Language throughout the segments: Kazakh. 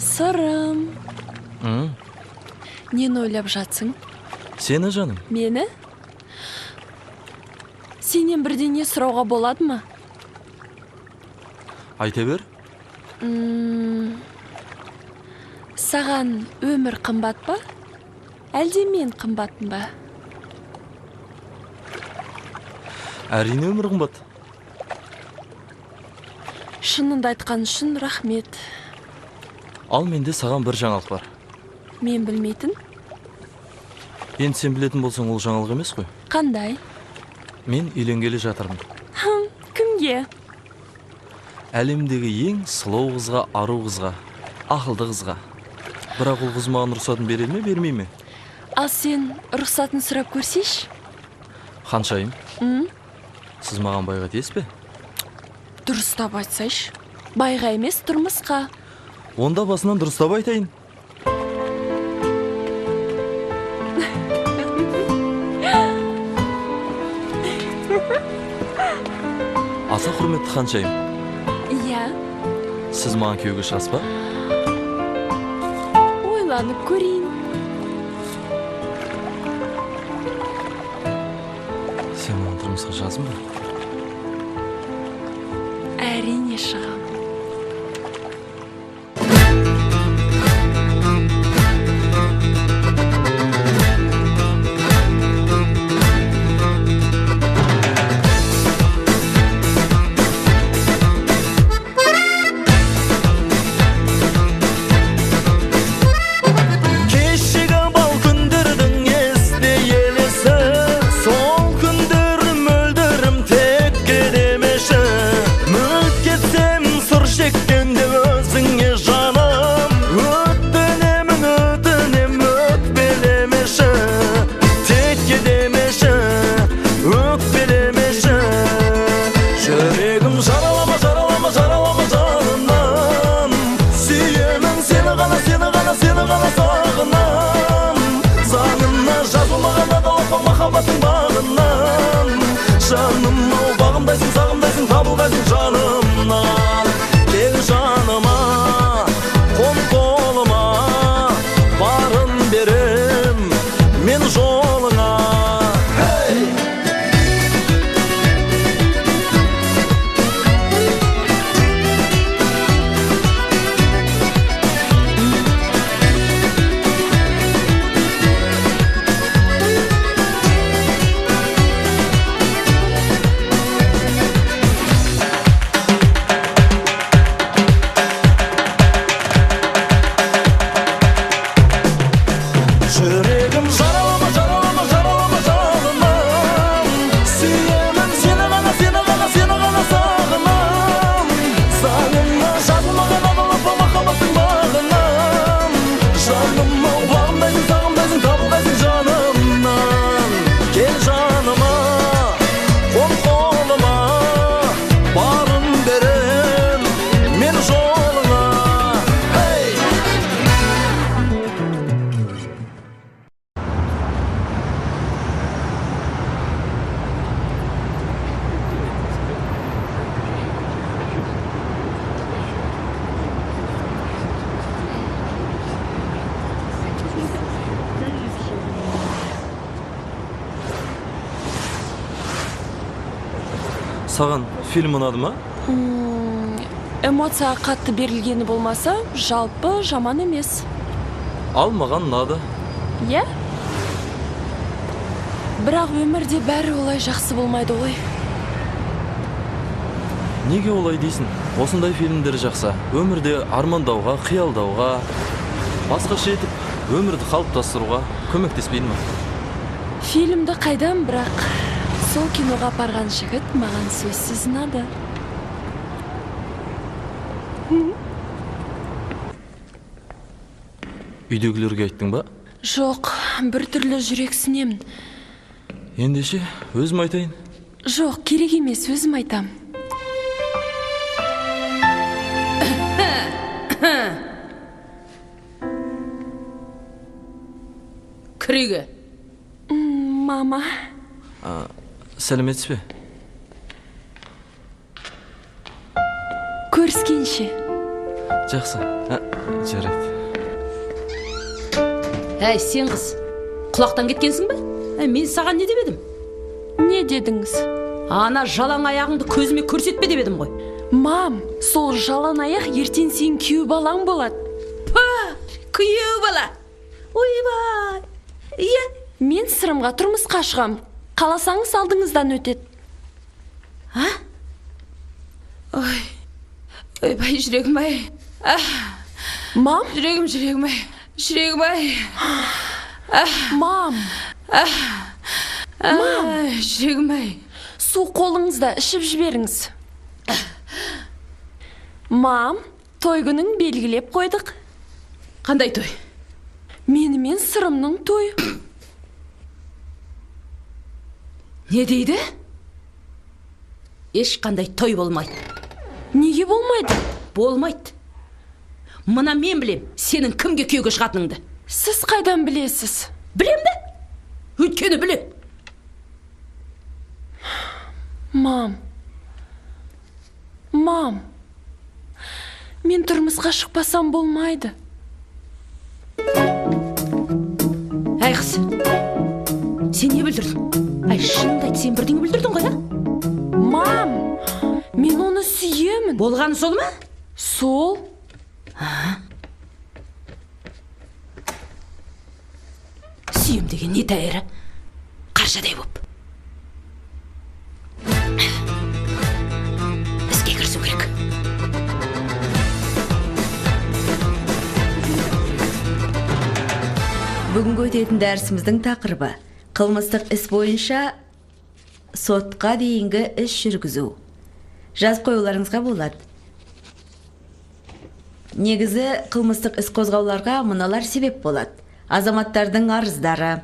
Сырым. Нені ойлап жатсың? Сені, жаным. Мені? Сенен бірдеңе сұрауға болады ма? Айта бер. Саған өмір қымбат па? Әлде мен қымбатым ба? Әрине өмір қымбат. Шыныңды айтқан үшін рахмет. Ал менде саған бір жаңалық бар. Мен білмейтін? Енді сен білетін болсаң, ол жаңалық емес қой. Қандай? Мен үйленгелі жатырмын. Кімге? Әлемдегі ең сұлу қызға, ару қызға, ақылды қызға. Бірақ ол қыз маған рұқсатын бере ме, бермей ме? Ал сен рұқсатын сұрап көрсеш? Ханшайым? Сіз маған байға тиесіз бе? Дұрыстап айтсайшы. Байға емес, тұрмысқа. Онда басынан дұрыстап айтайын. Аса құрметті ханшайым. Иә. Сіз маған күйеуге шығасыз ба? Ойланып көрейін. Сен маған тұрмысқа шығасың ба? Әрине шығам. Жаным ау бағымдайсың, сағымдайсың, табылғайсың жанымнан. Кел жаныма, қол қолыма, барын берем мен жолыңа. Саған фильм ұнады ма? Эмоция қатты берілгені болмаса, жалпы жаман емес. Ал маған ұнады. Иә? Бірақ өмірде бәрі олай жақсы болмайды ғой. Неге олай дейсің? Осындай фильмдер жақсы. Өмірде армандауға, қиялдауға, басқаша етіп өмірді қалыптастыруға көмектеспейді ме? Фильмді қайдан, бірақ сол киноға барған жігіт маған сөзсіз ұнады. Үйдегілерге айттың ба? Жоқ, біртүрлі жүрексінемін. Ендеше, өзім айтайын. Жоқ, керек емес, өзім айтам. Кіреге. Мама. Сәлеметсіз бе? Көріскенше. Жақсы. Жарайды. Әй, сен қыз, құлақтан кеткенсің бе? Мен саған не деп едім? Не дедіңіз? Ана жалаң аяғыңды көзіме көрсетпе деп едім ғой. Мам, сол жалаң аяқ ертең сен күйеу балаң болады. Күйеу бала. Ойбай. Иә, Мен сырымға тұрмысқа шығам. Қаласаңыз алдыңыздан өтеді. ойбай, жүрегім-ай. Мам, Жүрегім-ай. Жүрегім-ай. мам, Жүрегім-ай. су қолыңызда ішіп жіберіңіз. Мам, той күнін белгілеп қойдық. Қандай той? Менімен сырымның тойы. Не дейді? Ешқандай той болмайды. Неге болмайды? Болмайды. Мына мен білем, сенің кімге күйеуге шығатыныңды. Сіз қайдан білесіз? Білем бе? Өйткені білем. Мам, мен тұрмысқа шықпасам болмайды. Әй қыз, сен не білдірдің? Әй, шынымды айт, сен бірдеңе білдірдің ғой, Мам, мен оны сүйемін. Болғаны сол ма? Сол? Сүйем деген не тәйірі? Қаршадай боп. Іске кірісу керек. Бүгінгі өтетін дәрісіміздің тақырыбы қылмыстық іс бойынша сотқа дейінгі іс жүргізу. Жазып қоюларыңызға болады. Негізі қылмыстық іс қозғауларға мыналар себеп болады. Азаматтардың арыздары,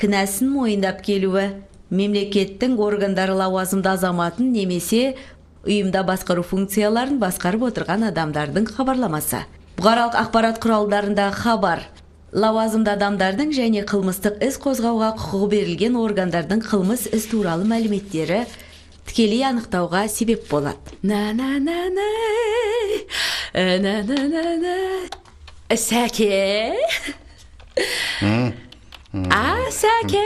кінәсін мойындап келуі, мемлекеттің органдары лауазымды азаматын немесе ұйымда басқару функцияларын басқарып отырған адамдардың хабарламасы. Бұқаралық ақпарат құралдарындағы хабар, лауазымды адамдардың және қылмыстық іс қозғауға құқығы берілген органдардың қылмыс іс туралы мәліметтері тікелей анықтауға себеп болады. Сәке. Сәке.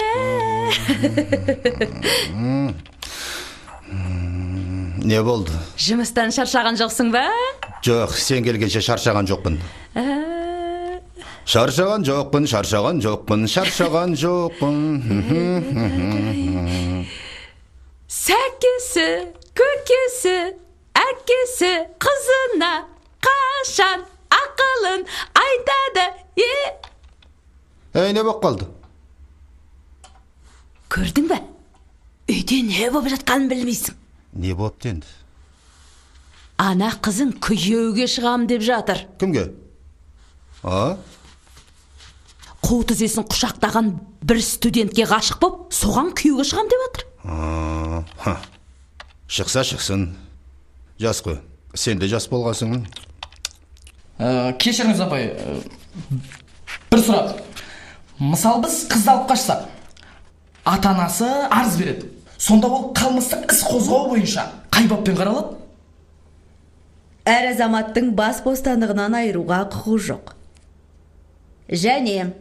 Не болды? Жұмыстан шаршаған жоқсың ба? Жоқ, сен келгенше шаршаған жоқпын. Шаршаған жоқпын. Сәкесі, көкесі, әкесі қызына қашан ақылын айтады. Не болып қалды? Көрдің бе? Үйде не болып жатқанын білмейсің. Не болыпты енді? Ана қызың күйеуге шығам деп жатыр. Кімге? Қу тізесін құшақтаған бір студентке ғашық боп, соған күйеуге шығам деп жатыр. Шықса шықсын. Жас қой. Сен де жас болғасың. Кешіріңіз апай, бір сұрақ. Мысал біз қызды алып қашса, ата-анасы арыз береді. Сонда ол қылмыстық іс қозғау бойынша қай баппен қаралады? Әр азаматтың бас бостандығынан айыруға құқығы жоқ. Және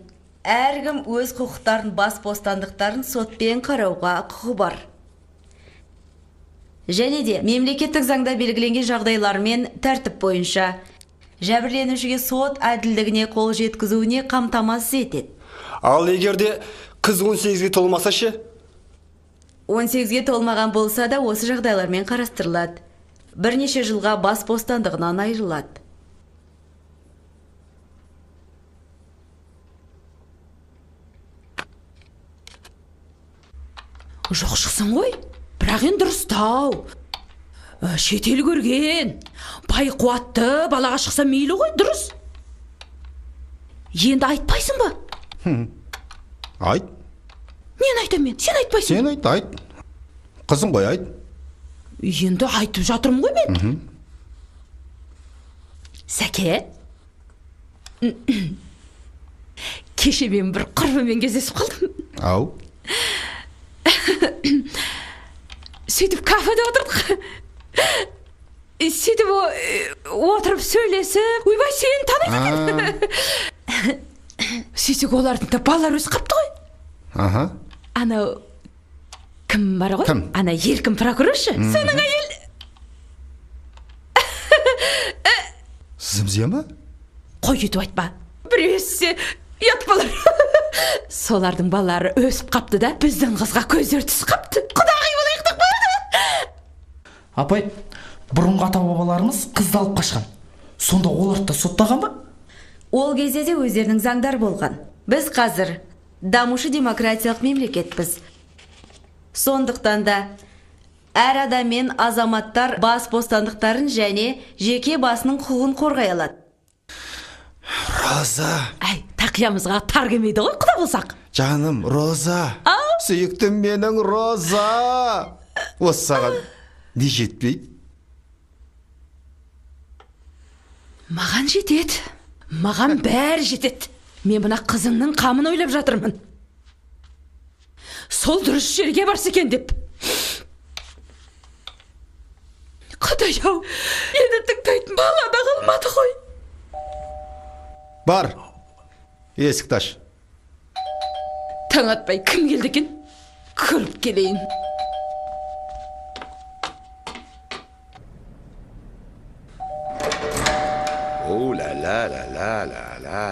әркім өз құқықтарын, бас бостандықтарын сотпен қарауға құқығы бар. Және де мемлекеттік заңда белгіленген жағдайлар мен тәртіп бойынша жәбірленушіге сот әділдігіне қол жеткізуіне қамтамасыз етеді. Ал егерде қыз 18-ге толмаса ше? 18-ге толмаған болса да осы жағдайлармен қарастырылады. Бірнеше жылға бас бостандығынан айырылады. Жоқ шықсын ғой, бірақ енді дұрыстау. Шетел көрген, бай қуатты балаға шықса мейлі ғой, дұрыс. Енді айтпайсың ба? Айт. Мен айтам мен, сен айтпайсың. Сен айт. Қызың ғой, айт. Енді айтып жатырмын ғой мен. Сәке, кеше мен бір құрбыммен кездесіп қалдым. Ау. Сөйтіп кафеде отырдық. сөйтіп отырып сөйлесіп ойбай сені танимын. Сөйтсек олардың да балалар өсіп қапты ғой. Аха. Анау кім бар ғой? Кім? Ана еркін прокуроршы. Соның әйел. Зымзия ма? Қой өйтіп айтпа. Біреусе ұят болар. Солардың балалары өсіп қапты да біздің қызға көздері түсіп қапты. Құдағи болайықтық ба? Апай, бұрынғы ата бабаларымыз қызды алып қашқан. Сонда оларды да соттаған ба? Ол кезде де өздерінің заңдар болған. Біз қазір дамушы демократиялық мемлекетпіз. Сондықтан да әр адам мен азаматтар бас бостандықтарын және жеке басының құқығын қорғай алады. Роза. Әй, тақиямызға тар келмейді ғой, құда болсақ. Жаным, Роза. Сүйіктім менің Роза. Осы саған не жетпейді? Маған жетеді. Маған бәрі жетеді. Мен мына қызыңның қамын ойлап жатырмын. Сол дұрыс жерге барсы екен деп. Құдай-ау, енді тыңдайтын бала да қалмады ғой. Бар. Есікті аш. Таң атпай кім келді екен? Көріп келейін. О, ла-ла-ла-ла-ла-ла.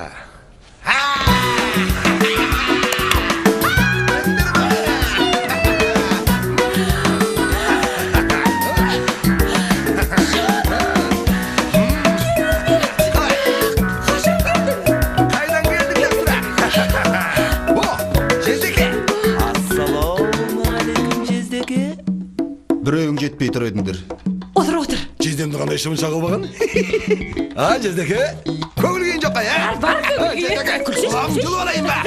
Біреуің жетпей тұр едіңдер. Отыр. Жездемді қандай шымын шағылмаған? Жездеке, көңіл күйін жоққа, Бар көңіл күйін. Жездеке, құлағым жылы болайын ба?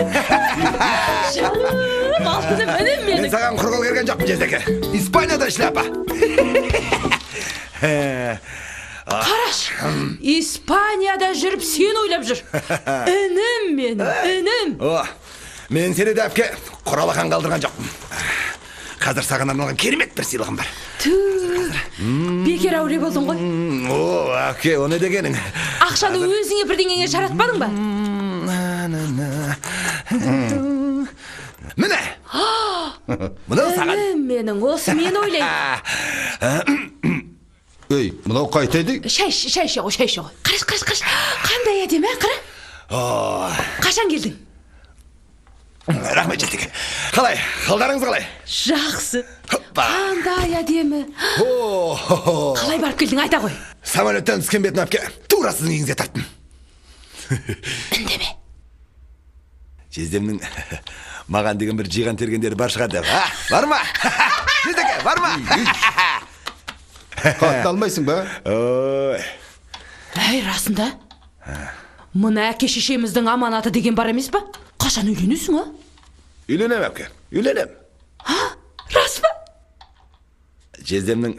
Алтыным інім Мен менің. саған құрғыл келген жоқпын, жездеке. Испанияда шляпа. Қараш, Испанияда жүріп сен ойлап жүр. Інім менің, інім. Мен сені де әпке құралақан қалдырған жоқпын. Қазір саған арналған керемет бір сыйлығым бар. Бекер әуре болдың ғой. Әпке, о не дегенің? Ақшаны өзіңе бірдеңеге жаратпадың ба? Міне! Мұнау саған. Інім менің, осы мен ойлайын. Ей, мынау қайтайды? Шай ше ғой. Қараш. Қандай әдемі, қара. Қашан келдің? Рахмет, жездеке. Қалай? Қалдарыңыз қалай? Жақсы. Қандай әдемі. Қалай барып келдің, айта ғой. Самолеттен түскен бетін әпке, тура сіздің үйіңізге тарттым. Үндеме. Жездемнің маған деген бір жиған тергендері бар шығар деп. Бар ма? Жездеке, бар ма? Қатты алмайсың ба? Әй, расында? Мұна әке шешеміздің аманаты деген бар емес па? Қашан үйленесің, а? Үйленем, әпке, үйленем. Рас па? Жездемнің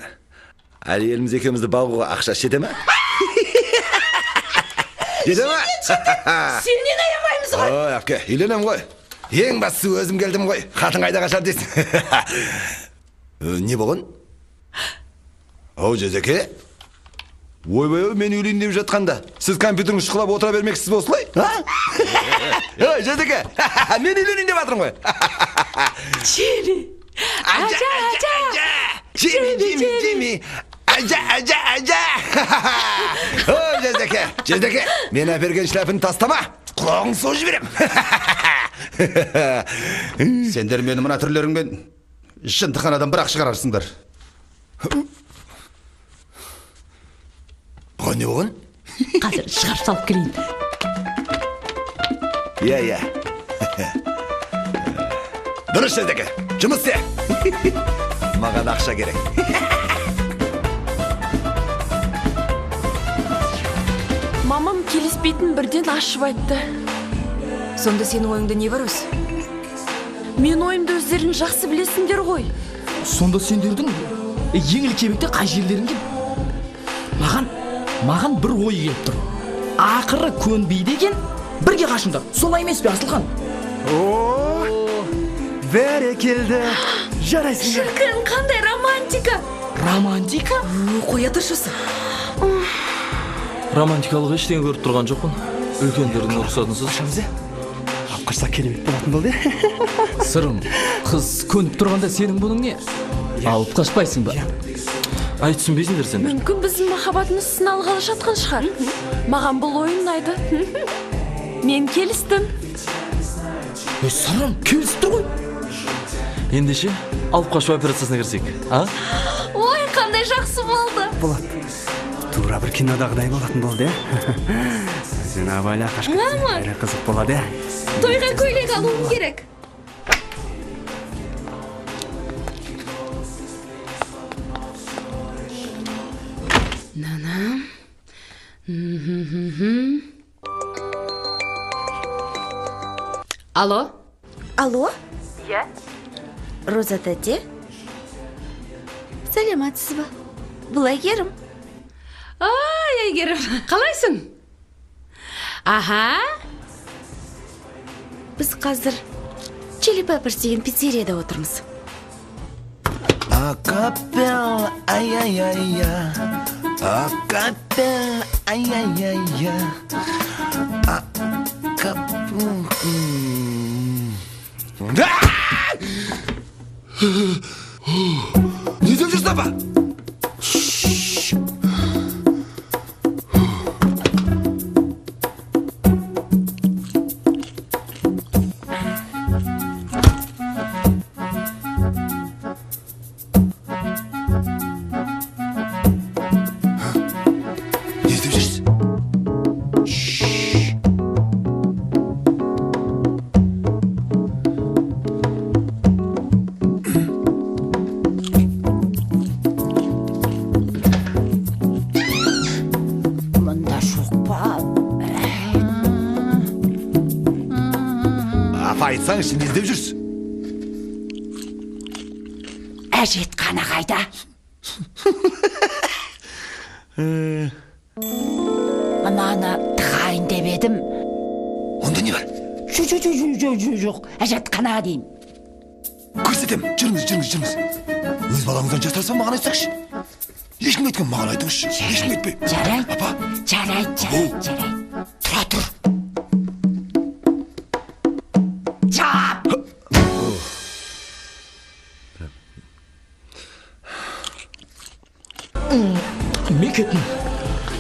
әйеліміз екеумізді бағуға ақша жете ме? Жете ме? Сенен аямаймыз ғой. Әпке, үйленем ғой. Ең бастысы өзім келдім ғой. Қатын қайда қашар дейсің. Не болған? Жездеке. Ойбай, мен үйлейін деп жатқанда, сіз компьютеріңіз шықылап отыра бермексіз бе осылай? Жездеке, мен үйлейін деп жатырмын ғой. Джимми. Джимми. Ажа. Жездеке, мен әперген шляпын тастама. Құлағың су жіберем. Сендер мені мына түрлеріңмен жындықанадан бірақ шығарарсыңдар. Бұған не болған? Қазір шығарып салып келейін. Иә. Дұрыс, жездеке, жұмыс істе. Маған ақша керек. Мамам келіспейтін бірден ашып айтты. Сонда сенің ойыңда не бар өз? Мен ойымды өздерің жақсы білесіңдер ғой. Сонда сендердің ең ілкебекте қай жерлерің кем? Маған бір ой келіп тұр. Ақыры көнбейді екен, бірге қашыңдар. Солай емес пе, Асылхан? Бәрекелді. Жарайсыңдар. Шіркін, қандай романтика. Романтика? Қоя тұршысы. Романтикалық ештеңе көріп тұрған жоқпын. Үлкендердің рұқсатынсыз. Шамзе? Алып қашса керемет болатын болды. Сырым, қыз көніп тұрғанда сенің бұның не? Алып қашпайсың ба? Ай, түсінбейсіңдер сендер. Мүмкін біздің махаббатымыз сыналғалы жатқан шығар. Маған бұл ойын ұнайды. Мен келістім. Сырым, келісіп тұр ғой. Ендеше алып қашу операциясына кірсек, а? Ой, қандай жақсы болды. Болады. Тура бір кинодағыдай болатын болды, Сен абайла қашқан әрі қызық болады, Тойға көйлек алуым керек. Алло? Алло? Иә? Роза тәте? Сәлематсыз ба? Бұл Әйгерім. Ай, Әйгерім, қалайсың? Аха. Біз қазір Чили Пепперс деген пиццерияда отырмыз. Акапелла, ай-яй-яй-я. Акапелла, ай-яй-яй-я. Не деп жүрсің апа? Айтсаңшы, не іздеп жүрсің? Әжетхана қайда? Ананы тығайын деп едім. Онда не бар? Жоқ, әжетханаға дейін. Көрсетем, жүріңіз. Өз балаңыздан жасырса маған айтсақшы. Ешкім айтқан маған айтыңызшы. Ешкім айтпай. Жарайды. Апа. Жарайды. Тұра тұр. Жап!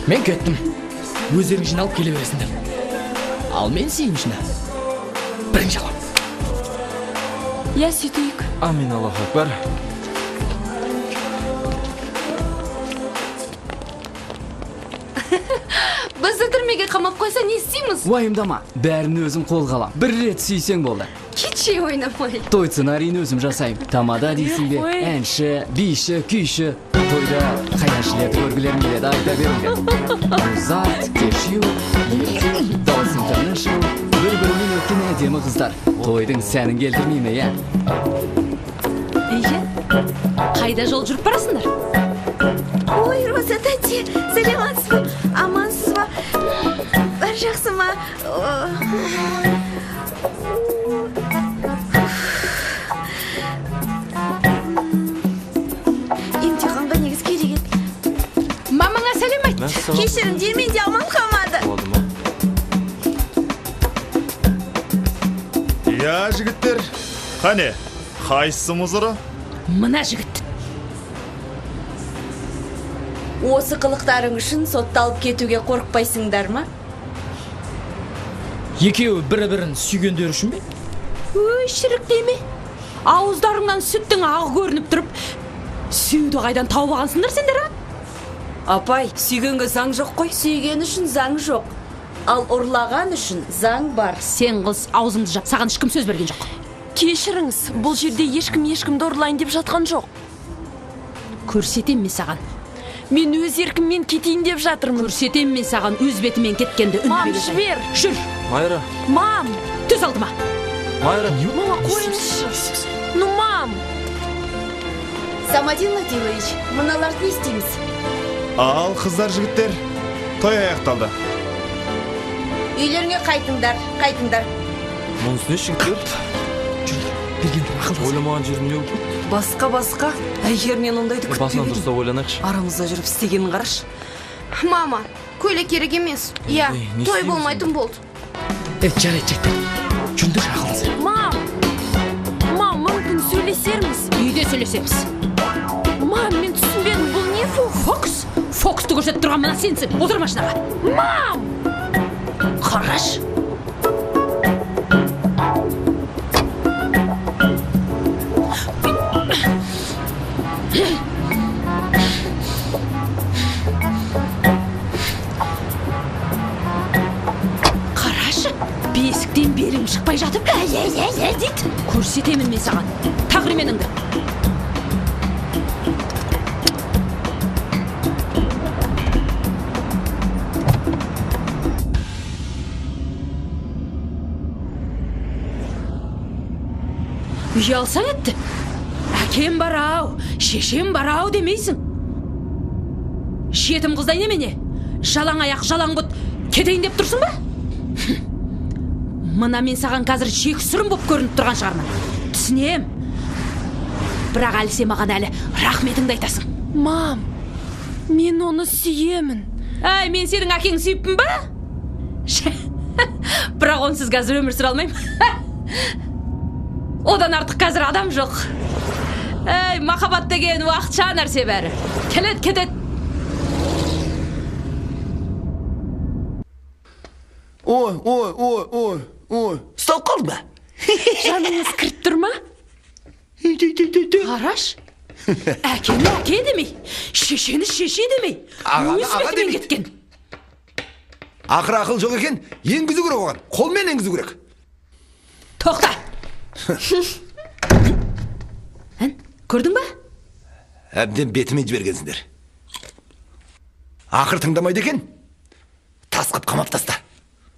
Мен кеттім. Өздерің жиналып келе бересіңдер. Ал мен сен ішіне. Бірінші алам. Я сөйтейік. Амин, Аллах акбар. Бізді түрмеге қамап қойса не істейміз? Уайымдама, бәрін өзім қолға алам. Бір рет сүйсең болды. Кеше ойнамай. Той сценарийін өзім жасаймын. Тамада дейсің бе? Әнші, биші, күйші. Тойда қайнашылар көргілерін келеді, айта беріңдер. Ұзат, кешью, Dance International, бір-бірімен өткен әдемі қыздар. Тойдың сәнін келтірмейме, я? Қайда жол жүріп барасыңдар? Ой, Роза тәте, сәлематсыз ба? Амансыз ба? Бәрі жақсы ма? Емтиханға негіз керек еді. Мамаңа сәлем айт. Кешіріңдер, мен де аман қалмады. Я, жігіттер, қане, қайсысы мұзыры? Мына жігіт. Осы қылықтарың үшін сотталып кетуге қорықпайсыңдар ма? Екеуі бірі-бірін сүйгендер үшін бе? Өй, шіріктеме. Ауыздарыңнан сүттің ағы көрініп тұрып, сүйді қайдан тауып алғансыңдар сендер, а? Апай, сүйгенге заң жоқ қой. Сүйген үшін заң жоқ. Ал ұрлаған үшін заң бар. Сен қыз аузыңды жап, саған ешкім сөз берген жоқ. Кешіріңіз, бұл жерде ешкімді ұрлайын деп жатқан жоқ. Көрсетем мен саған. Мен өз еркіммен кетейін деп жатырмын. Көрсетем мен саған өз бетімен кеткенді үн Мам, жібер. Жүр. Майра. Мам. Төс алдыма. Майра. Мама, қойыңызшы. Ну, мам. Самодин Владимирович, мыналарды не істейміз? Ал, қыздар, жігіттер, той аяқталды. Үйлеріңе қайтыңдар. Мұнысы не жігіттер? Жүрдер, бергендер ақылдасың. Ойламаған жерім не болып? Басқа. Егер мен ондайды басынан күтпеген. дұрыстап ойланайықшы. Арамызда жүріп істегенін қараш. Мама, көйлек керек емес. Иә, не той істейміз болмайтын болды. жарайды. Жүндір ақылыңыз. Мам, мүмкін сөйлесерміз. Үйде сөйлесеміз. Мам, мен түсінбедім, бұл не фокус? Фокусты көрсетіп тұрған мына сенсің. Отыр машинаға. Мам! Қараш. Қарашы, бесіктен белім шықпай жатып, дейді. Көрсетемін мен саған. Тағрименіңді. Үй алсаң етті. Әкем бар-ау, шешем бар-ау демейсің. Жетім қыздай немене? Жалаң аяқ, жалаң бұт кетейін деп тұрсың ба? Мына мен саған қазір жексұрын боп көрініп тұрған шығармын. Түсінем. Бірақ әлі сен маған әлі рахметіңді айтасың. Мам, мен оны сүйемін. Әй, мен сенің әкең сүйіппін ба? Бірақ онсыз қазір өмір сүре алмаймын. Одан артық қазір адам жоқ. Әй, махаббат деген уақытша нәрсе бәрі. Келеді, кетеді. Ой. Стал қалды ба? Жаныңыз кіріп тұр ма? Қараш. Әкені әке демей, шешені шеше демей. Ағаны Өз аға бетімен демейді. кеткен. Ақыры ақыл жоқ екен, енгізу керек оған. Қолмен енгізу керек. Тоқта. Көрдің ба? Әбден бетімен жібергенсіңдер. Ақыр тыңдамайды екен. Тас қып қамап таста.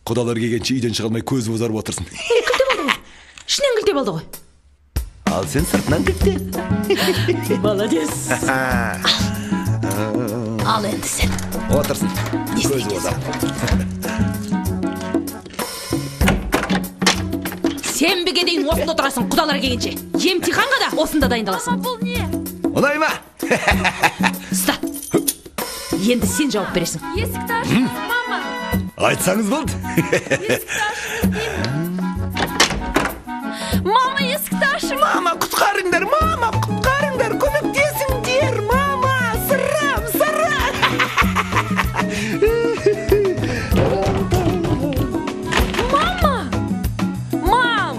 Құдалар келгенше үйден шыға алмай көзі бозарып отырсын. Кілте болды ғой. Ішінен кілте болды ғой. Ал сен сыртынан кілте. Молодец. Ал енді сен. Отырсын. Көзі бозарып. Сенбіге дейін осында отырасың, құдалар келгенше. Емтиханға да осында дайындаласың. Мама, бұл не? Ұнай ма? Ұста. Енді сен жауап бересің. Есікті ашыңыз, мама. Айтсаңыз болды. Мама, есікті ашың. Мама, құтқарыңдар, көмектесіңдер, мама, сырам. Мам!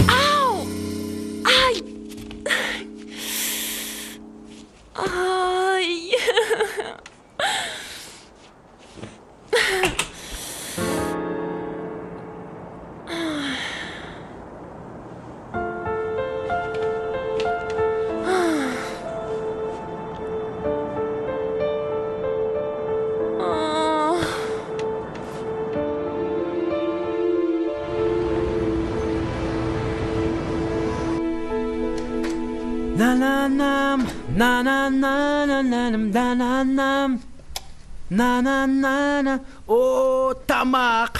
Ау! Ай! О, тамақ.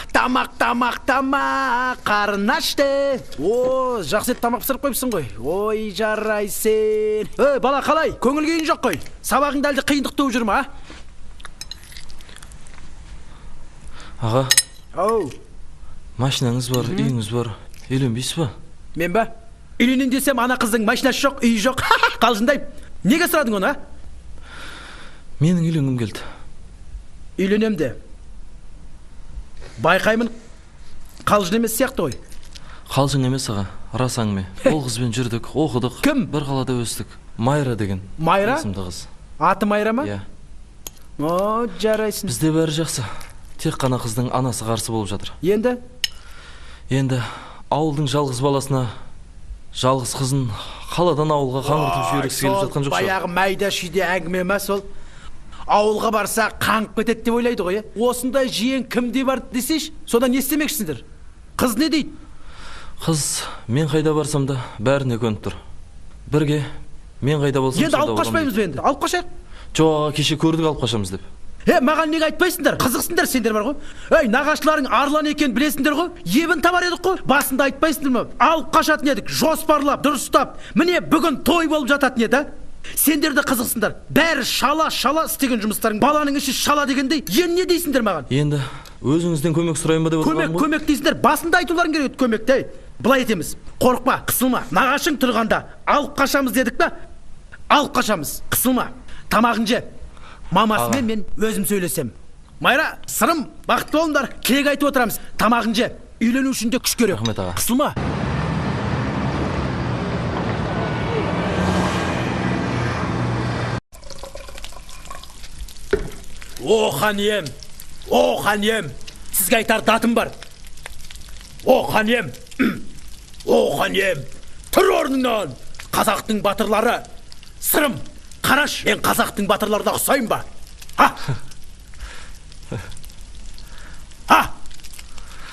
Қарын ашты. О, жақсы тамақ пісіріп қойыпсың ғой. Ой, жарай сен. Бала, қалай? Көңіл күйің жоқ қой. Сабағыңды әлде қиындық туып жүр ма? Аға, Оу, машинаңыз бар, үйіңіз бар. Үйленбейсіз ба? мен ба? Үйленейін десем, ана қыздың машинасы жоқ, үйі жоқ. Қалжындайым. Неге сұрадың оны, а? Менің үйленгім келді. Үйленем де. Байқаймын, қалжың емес сияқты ғой. Қалжың емес аға, рас әңгіме. Ол қызбен жүрдік, оқыдық. Кім? Бір қалада өстік. Майра деген. Майра? Есімді қыз. Аты Майра ма? Иә. О, жарайсың. Бізде бәрі жақсы. Тек қана қыздың анасы қарсы болып жатыр. Енді ауылдың жалғыз баласына, жалғыз қызын қаладан ауылға қаңғыртып жібергісі келіп жатқан жоқ шығар. Баяғы майда шүйде әңгіме ме сол? Ауылға барса қаңып кетеді деп ойлайды ғой. Осындай жиен кімде бар десейші, содан не істемекшісіңдер? Қыз не дейді? Қыз мен қайда барсам да бәріне көніп тұр. Бірге мен қайда болсам енді алып қашпаймыз бе енді? Алып қашайық. Жоқ, кеше көрдік алып қашамыз деп. Маған неге айтпайсыңдар? Қызықсыңдар сендер бар ғой. Нағашыларың арлан екен білесіңдер ғой. Ебін табар едік қой. Басында айтпайсыңдар ма? Алып қашатын едік, жоспарлап, дұрыстап. Міне бүгін той болып жататын еді. Сендер де қызықсыңдар. Бәрі шала істеген жұмыстарың. Баланың іші шала дегендей. Енді не дейсіңдер маған? Енді өзіңізден көмек сұрайын ба деп отырмын ғой. Көмек дейсіңдер. Басында айтуларың керек көмекте. Былай етеміз. Қорықпа, қысылма. Нағашың тұрғанда алып қашамыз дедік па? Алып қашамыз. Қысылма. Тамағын же. Мамасымен мен өзім сөйлесем. Майра, сырым, бақытты болыңдар. Тілек айтып отырамыз. Тамағын же. Үйлену үшін де күш керек. Рахмет аға. Қысылма. О ханем, сізге айтар датым бар. О ханем, тұр орныңнан. Қазақтың батырлары. Сырым, қараш, мен қазақтың батырларына ұқсаймын ба?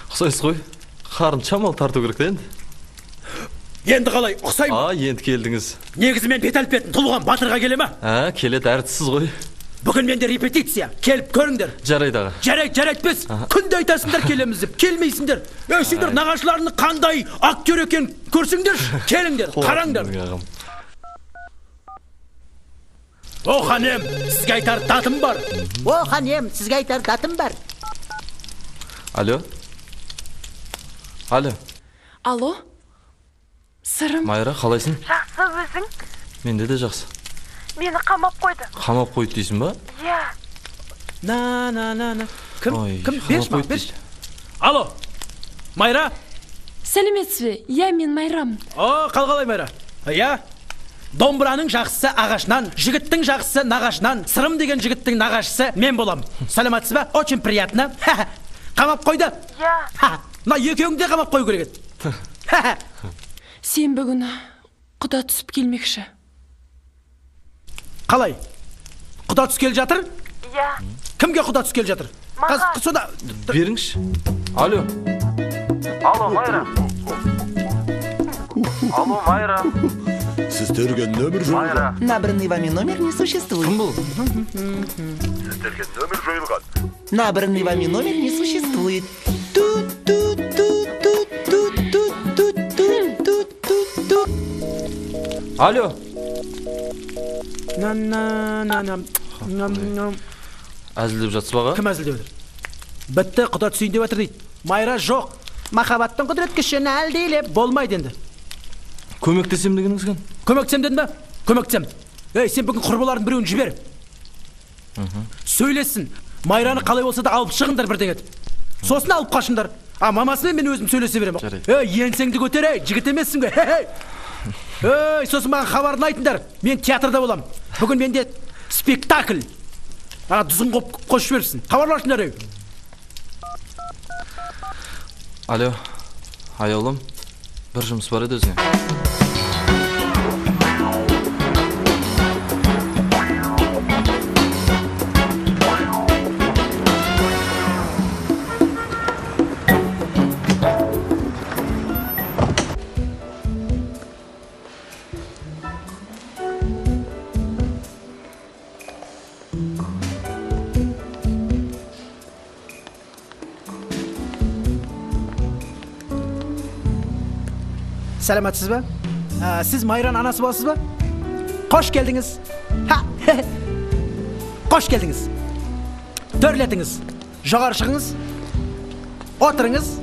Ұқсайсыз ғой. Қарын шамал тарту керек енді. Енді қалай, ұқсаймын ба? Енді келдіңіз. Негізі мен бет әлпетін тұлған батырға келе ма? Келет, әртісіз ғой. Бүгін менде репетиция. Келіп көріңдер. Жарайды аға. Жарайды біз. Күнде айтасыңдар келеміз деп. Келмейсіңдер. Сендер нағашыларының қандай актер екен көрсіңдер. Келіңдер, қараңдар. О ханем, сізге айтар датым бар. Алло. Алло. Сырым. Майра, қалайсың? Жақсы, өзің? Менде де жақсы. Мені қамап қойды. Қамап қойды дейсің ба? Иә. Кім? Берші. Алло. Майра? Сәлеметсіз бе? Иә, мен Майрамын. Қалғалай Майра. Иә. Домбыраның жақсысы ағашынан, жігіттің жақсысы нағашынан, сырым деген жігіттің нағашысы мен болам. Сәлеметсіз бе? Очень приятно. Қамап қойды? Иә. Мына екеуіңді де қамап қою керек еді. Сен бүгін құда түсіп келмекші. Қалай? Құда түс келе жатыр? Иә. Кімге құда түс келе жатыр? Сода беріңізші. Алло, Майра. Сіз төрген нөмір жойылған. Набранный вами номер не существует. Кім бұл? Сіз төрген нөмір жойылған. Набранный вами номер не существует. Алло. Әзілдеп жатсыз баға? Кім әзілдеп отыр? Бітті, құда түсейін деп отыр дейді. Майра жоқ. Махаббаттың құдірет күшін әлдейлеп болмайды енді. Көмектесем дегеніңіз кім? Көмектесем дедім ба? Көмектесем. Сен бүгін құрбылардың біреуін жібер. Сөйлесін. Майраны қалай болса да алып шығыңдар бірдеңе. Сосын алып қашыңдар. Мамасымен мен өзім сөйлесе беремін. Еңсеңді көтер, жігіт емессің бе? Сосын маған хабарын айтыңдар. Мен театрда болам. Бүгін менде спектакль. Дүзін қосып берсін. Хабарлашыңдар. Алло, аяулым, бір жұмыс бар еді өзіне. Сәлеметсіз бе? Сіз Майраның анасы боласыз ба? Қош келдіңіз. Қош келдіңіз. Төрлетіңіз. Жоғары шығыңыз. Отырыңыз.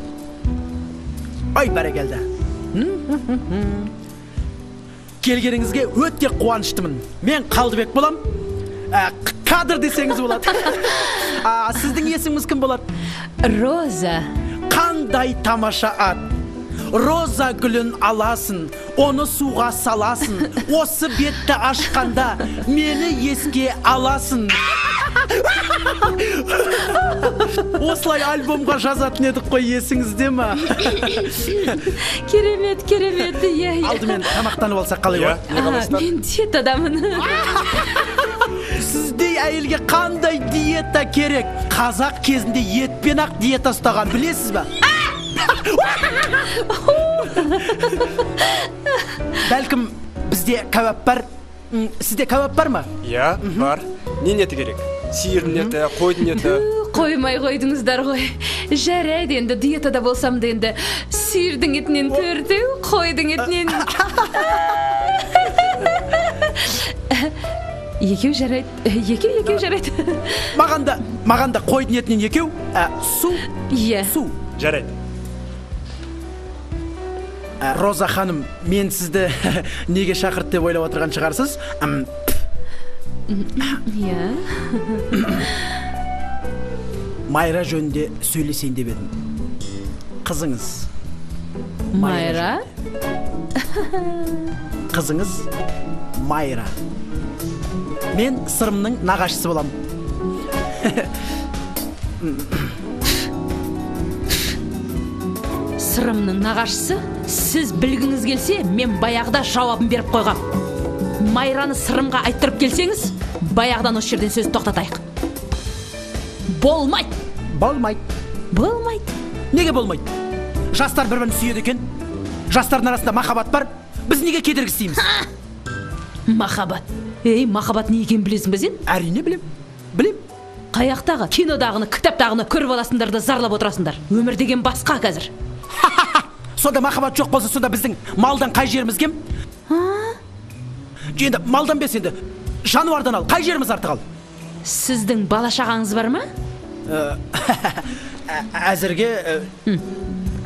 Ой, бәрекелді. Келгеніңізге өте қуаныштымын. Мен Қалдыбек болам. Қадыр десеңіз болады. Сіздің есіміңіз кім болады? Роза. Қандай тамаша ат. Роза гүлін аласың, оны суға саласың, осы бетті ашқанда мені еске аласың. Осылай альбомға жазатын едік қой, есіңізде ма? Керемет, Алдымен тамақтанып алсақ қалай ба? Мен диет адамын. Сіздей әйелге қандай диета керек? Қазақ кезінде етпен ақ диета ұстаған, білесіз ба? Бәлкім бізде кәуап бар. Сізде кәуап бар ма? Иә, бар. Не ниеті керек? сиырдың еті, қойдың еті. Қоймай қойдыңыздар ғой. Жарайды енді диетада болсам да енді сиырдың етінен төртеу, қойдың етінен екеу жарайды. Екеу жарайды. Маған да қойдың етінен екеу, су. Иә. Су. Жарайды. Роза ханым, мен сізді неге шақырт деп ойлап отырған шығарсыз? Иә. Майра жөнінде сөйлесейін деп едім. Қызыңыз. Майра? Қызыңыз Майра. Мен сырымның нағашысы болам. Сырымның нағашысы? Сіз білгіңіз келсе, мен баяғыда жауабын беріп қойғам. Майраны сырымға айттырып келсеңіз, баяғыдан осы жерден сөз тоқтатайық. Болмайды. Неге болмайды? Жастар бір-бірін сүйеді екен. Жастардың арасында махаббат бар. Біз неге кедергі істейміз? Махаббат. Махаббат не екенін білесің бе сен? Әрине білем. Қаяқтағы, кинодағыны, кітаптағыны көріп аласыңдар да зарлап отырасыңдар. Өмір деген басқа қазір. Сонда махаббат жоқ болса, сонда біздің малдан қай жеріміз кем? Енді малдан бес, енді жануардан ал, қай жеріміз артық ал? Сіздің бала шағаңыз бар ма? Әзірге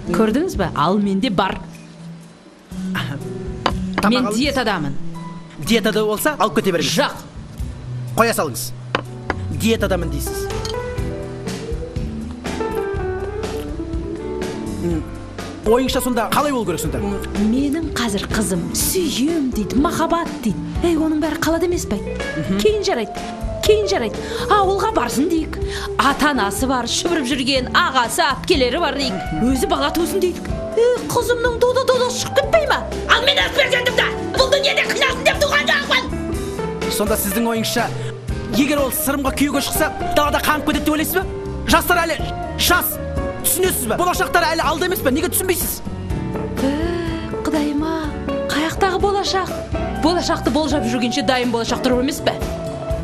көрдіңіз бе? Ал менде бар. Мен диетадамын. Диетада болса, алып кете беріңіз. Жоқ. Қоя салыңыз. Диетадамын дейсіз. Ойыңша сонда қалай бол керек сонда? Менің қазір қызым сүйем дейді, махаббат дейді. Оның бәрі қалады емес пе? Кейін жарайды. Ауылға барсын дейік. Ата-анасы бар, шүбіріп жүрген ағасы, әпкелері бар дейік. Өзі бала тусын дейік. Қызымның дода шығып кетпей ма? Ал мен өз перзентімді бұл дүниеде қиналсын деп туған жоқпын. Сонда сіздің ойыңша, егер ол сырымға күйеуге шықса, далада қаңып кетеді деп ойлайсыз ба? Жастар әлі жас. Түсінесіз бе? Болашақтар әлі алда емес пе? Неге түсінбейсіз? Құдайыма, қаяқтағы болашақ? Болашақты болжап жүргенше дайын болашақ тұрып емес пе?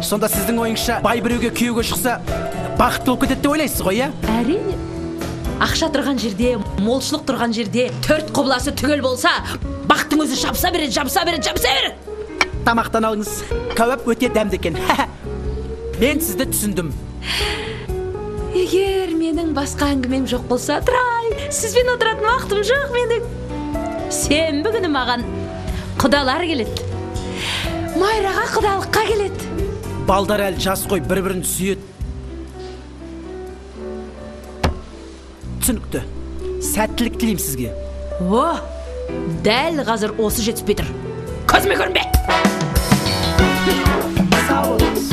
Сонда сіздің ойыңша, бай біреуге күйеуге шықса, бақытты болып кетеді деп ойлайсыз ғой, иә? Әрине. Ақша тұрған жерде, молшылық тұрған жерде, төрт құбыласы түгел болса, бақыттың өзі жабыса береді. Тамақтан алыңыз. Кәуап өте дәмді екен. Мен сізді түсіндім. Егер менің басқа әңгімем жоқ болса, тұрай, сізбен отыратын уақытым жоқ менің. Сенбі күні маған құдалар келеді. Майраға құдалыққа келеді. Балдар әлі жас қой, бір-бірін сүйеді. Түсінікті. Сәттілік тілеймін сізге. Дәл қазір осы жетіспей тұр. Көзіме көрінбе! Сау болыңыз.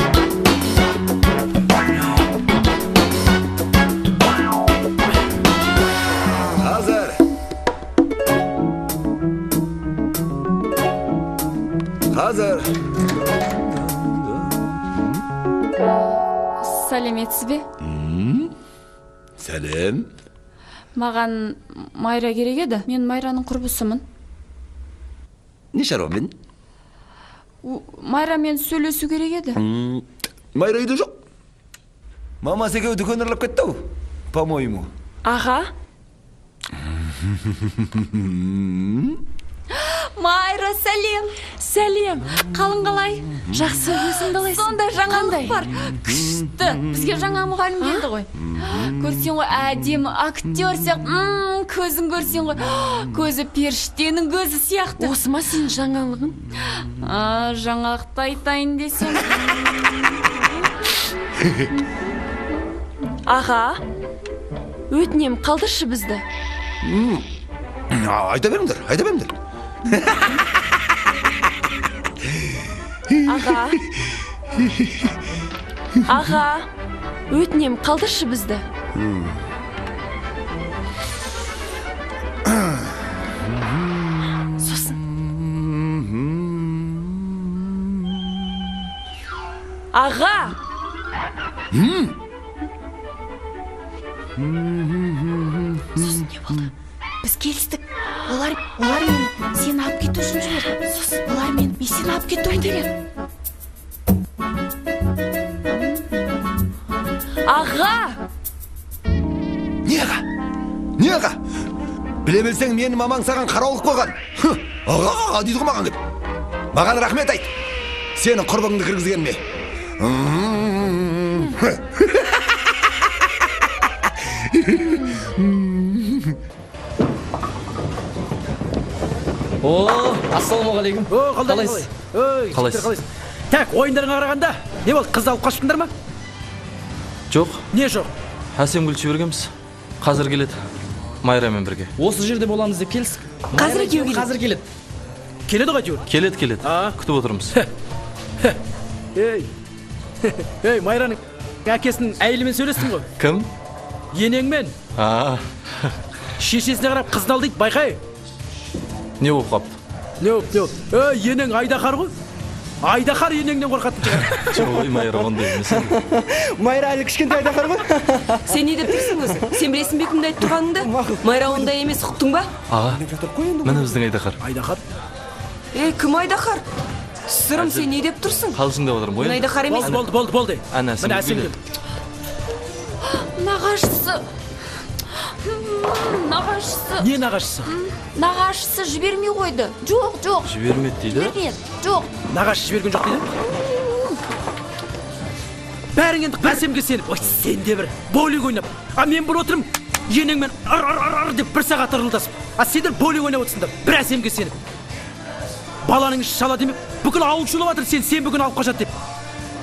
Hazır. Сәлеметсіз бе? Сәлем. Маған Майра керек еді. Мен Майраның құрбысымын. Не шаруамен? Майрамен сөйлесу керек еді. Майра үйде жоқ. Мамасы екеуі дүкен ұрлап кетті, по-моему. Аға? Майра, сәлем. Қалың қалай? Жақсы, өзің қалайсың? Сондай жаңалық бар. Күшті. Бізге жаңа мұғалім келді ғой. Көрсең ғой, әдемі актер сияқты. Көзін көрсең ғой, көзі періштенің көзі сияқты. Осы ма сенің жаңалығың? Жаңалықты айтайын десем. Аға, өтінем, қалдыршы бізді. Айта беріңдер. Аға, өтінем, қалдыршы бізді. Сосын. Аға! Сосын не болды? Біз келістік. Олар мен сені алып кету үшін жүреді. Сосын олар мен сені алып кетуін керек. Аға! Не аға? Біле білсең, менің мамаң саған қараулық қойған. Аға дейді ғой маған кеп. Маған рахмет айт. Сені құрбыңды кіргізген ме? Ассалаумағалейкум. Қалайсыз? Қалайсыз? Так, ойындарыңа қарағанда, не болды, қызды алып қашпыңдар ма? Жоқ. Не жоқ? Әсем гүл жібергенбіз. Қазір келеді. Майрамен бірге. Осы жерде боламыз деп келістік. Қазір екеуі келеді. Қазір келеді. Келеді ғой әйтеуір. Келеді. Күтіп отырмыз. Ей, Майраның әкесінің әйелімен сөйлестің ғой. Кім? Енеңмен. Шешесіне қарап қызды ал дейді, байқай. Не болып қапты? Не болып? Енең Айдахар ғой. Айдахар енеңнен қорқатын шығар. Ой, Майра ондай емес. Майра әлі кішкентай Айдахар ғой. Сен не деп тұрсың өзі? Сен білесің бе кімді айтып тұрғаныңды? Майра ондай емес, ұқтың ба? Аға, міне біздің Айдахар. Айдахар? Кім Айдахар? Сырым, сен не деп тұрсың? Қалжыңдап отырмын ғой. Мен Айдахар емес. Болды. Міне Әсем келді. Нағашысы. Не нағашысы? Нағашысы жібермей қойды. Жоқ. Жібермеді дейді? Жоқ. Нағашы жіберген жоқ дейді? Бәрің енді Әсемге сеніп, ой, сен де бір боулинг ойнап. Мен бір отырым, енеңмен ар деп бір сағат ырылдасып. Сендер боулинг ойнап отырсыңдар, бір Әсемге сеніп. Баланың іші шала демеп, бүкіл ауыл шулап жатыр, сен бүгін алып қашат деп.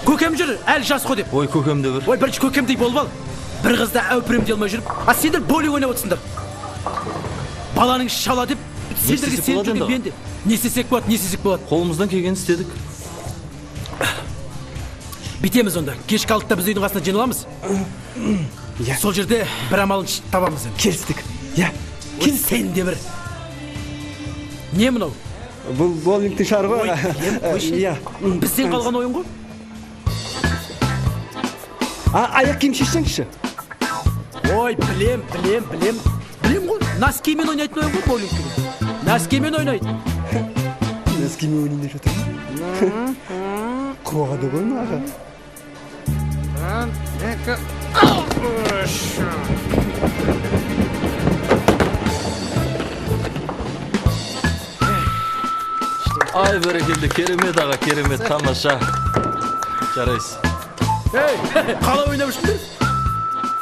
Көкем жүр, әлі жас қой деп. Ой, көкем де бір. Ой, бірінші көкемдей болып ал. Бір қызды әупірем делмей жүріп, сендер боулинг ойнап отырсыңдар. Баланың іші шала деп, сендерге сеніп жүрген мен де. Не істесек болады. Қолымыздан келгенін істедік. Бітеміз онда. Кешкі 6-та біз үйдің қасына жиналамыз. Сол жерде бір амалын табамыз. Келістік. Сен де бір. Не мынау? Бұл боулингтің шары ғой. Бізден қалған ойын ғой. Аяқ киім шешсеңші. Ой, білем ғой. Носкимен ойнайтын ойын ғой боулингтің. Носкимен ойнайды. Носкимен ойнайды жатыр. Қуады ғой аға. Ай, бәрекелді, керемет аға, керемет, тамаша. Жарайсыз. Қалай ойнап жүрсіңдер?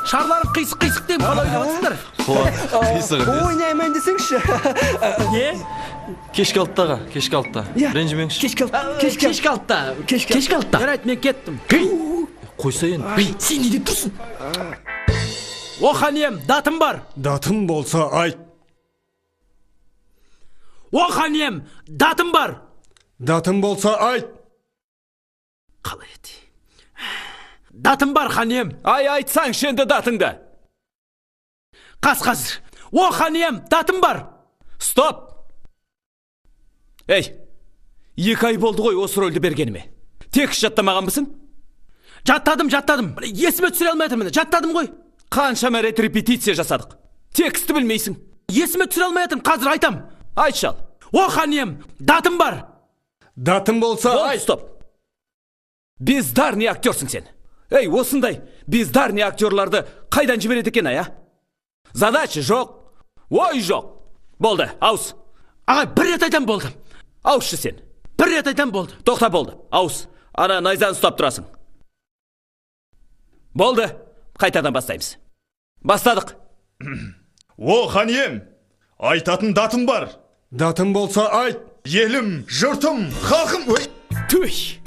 Шарларың қисық деймін, қалай ойнап отырсыңдар? Қисығы. Ойнаймын десеңші. Не? Кешкі 6-таға, кешкі 6-та. Ренжімеңші. Кешкі 6-та. Жарайды, мен кеттім. Қойсайын. Сен не деп тұрсың? О, ханем, датым бар. Датым болса айт. О, ханем, датым бар. Датым болса айт. Қалай еді? Датым бар, ханем. Айтсаңшы енді датыңды. Қазір. О, ханем, датым бар. Стоп! Ей, 2 ай болды ғой осы рөлді бергеніме. Текст жаттамағанбысың? Жаттадым. Есіме түсіре алмай жатырмын. Жаттадым ғой. Қаншама рет репетиция жасадық. Тексті білмейсің. Есіме түсіре алмай жатырмын. Қазір айтам. Айтшал. О, ханем, датым бар. Датым болса айт. Стоп. Бездарный актерсың сен. Ей, осындай бездарный актерларды қайдан жібереді екен, Задача жоқ, ой жоқ. Болды, ауыз. Ағай, бір рет айтам болды. Ауызшы сен. Бір рет айтам болды. Тоқта болды, ауыз. Ана найзаны ұстап тұрасың. Болды, қайтадан бастаймыз. Бастадық. О, ханем, айтатын датым бар. Датым болса айт. Елім, жұртым, халқым. Түй.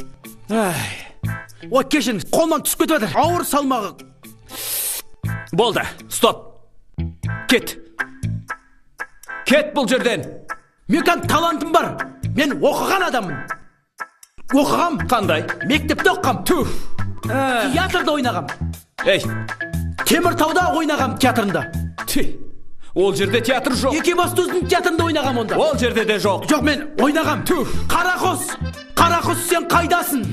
Ой, кешіріңіз, қолынан түсіп кетіп жатыр. Ауыр салмағы. Болды, стоп. Кет бұл жерден. Мен талантым бар. Мен оқыған адаммын. Оқығам. Қандай? Мектепте оқығам. Театрда ойнағам. Ей, Теміртауда ойнағам театрында. Ол жерде театр жоқ. Екібастұздың театрында ойнағам онда. Ол жерде де жоқ. Жоқ, мен ойнағам. Қарақұс, сен қайдасың?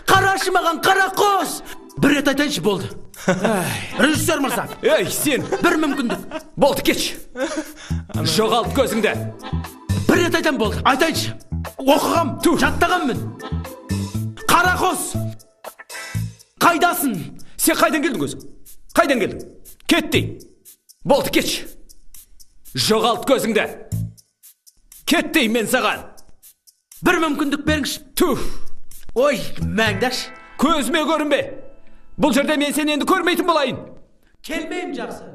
Қарашы маған, Қарақұс. Бір рет айтайыншы, болды. Режиссер мырза. Ей, сен. Бір мүмкіндік. Болды, кеш. Жоғалт көзіңді. Бір рет айтам, болды. Айтайыншы. Оқығам, жаттағаммын. Қарақұс, қайдасың? Сен қайдан келдің өзің? Қайдан келдің? Кет дей. Болды, кетші. Жоғалт көзіңді. Кет дей мен саған. Бір мүмкіндік беріңізші. Тух. Ой, мәңдаш. Көзіме көрінбе. Бұл жерде мен сені енді көрмейтін болайын. Келмеймін, жақсы.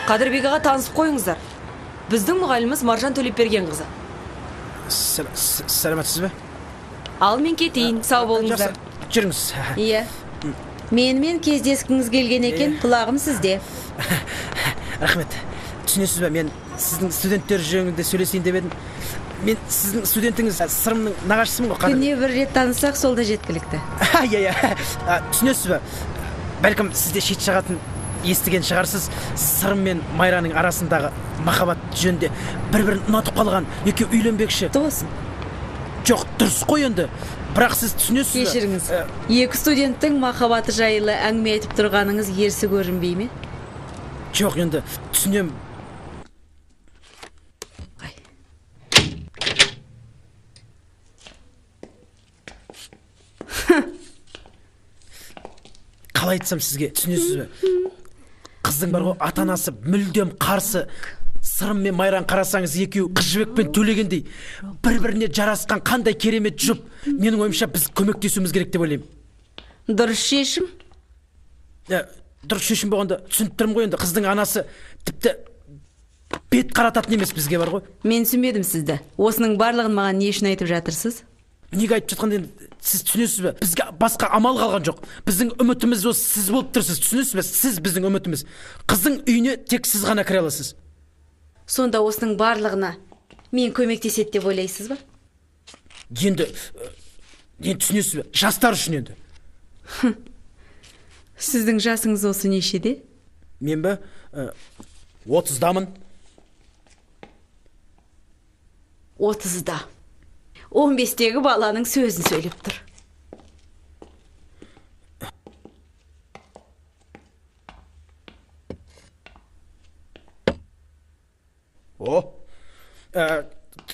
Қадырбек аға, танысып қойыңыздар. Біздің мұғаліміміз Маржан Төлепберген қызы. Сәлеметсіз бе? Ал мен кетейін, сау болыңыздар. Жүріңіз. Иә. Менімен кездескіңіз келген екен, құлағым сізде. Рахмет. Түсінесіз бе, мен сіздің студенттер жөнінде сөйлесейін деп едім. Мен сіздің студентіңіз, сырымның нағашысымын ғой. Күніне бір рет танысақ, сол да жеткілікті. Иә. Түсінесіз бе, бәлкім сізде шет жағатын естіген шығарсыз, Сырым мен Майраның арасындағы махаббат жөнінде бір-бірін ұнатып қалған, екеуі үйленбекші. Досым. Жоқ, дұрыс қой енді. Бірақ сіз түсінесіз бе? Кешіріңіз. Екі студенттің махаббаты жайлы әңгіме айтып тұрғаныңыз ерсі көрінбей ме? Жоқ, енді түсінем. Қалай айтсам сізге, түсінесіз бе? Қыздың бар ғой, ата-анасы мүлдем қарсы. Сырым мен Майран қарасаңыз, екеуі қыз жібек пен төлегендей бір-біріне жарасқан қандай керемет жұп. Менің ойымша біз көмектесуіміз керек деп ойлаймын. Дұрыс шешім. Дұрыс шешім болғанда түсініп тұрмын ғой енді. Қыздың анасы тіпті бет қарататын емес бізге, бар ғой. Мен түсінбедім сізді. Осының барлығын маған не үшін айтып жатырсыз? Неге айтып жатқанда енді сіз түсінесіз бе? Бізге басқа амал қалған жоқ. Біздің үмітіміз осы сіз болып тұрсыз. Түсінесіз бе? Сіз біздің үмітіміз. Қыздың үйіне тек сіз ғана кіре аласыз. Сонда осының барлығына мен көмектеседі деп ойлайсыз ба? Енді түсінесіз бе? Жастар үшін енді. Сіздің жасыңыз осы нешеде? Мен бе? 30-дамын. 30-да. 15-тегі баланың сөзін сөйлеп тұр.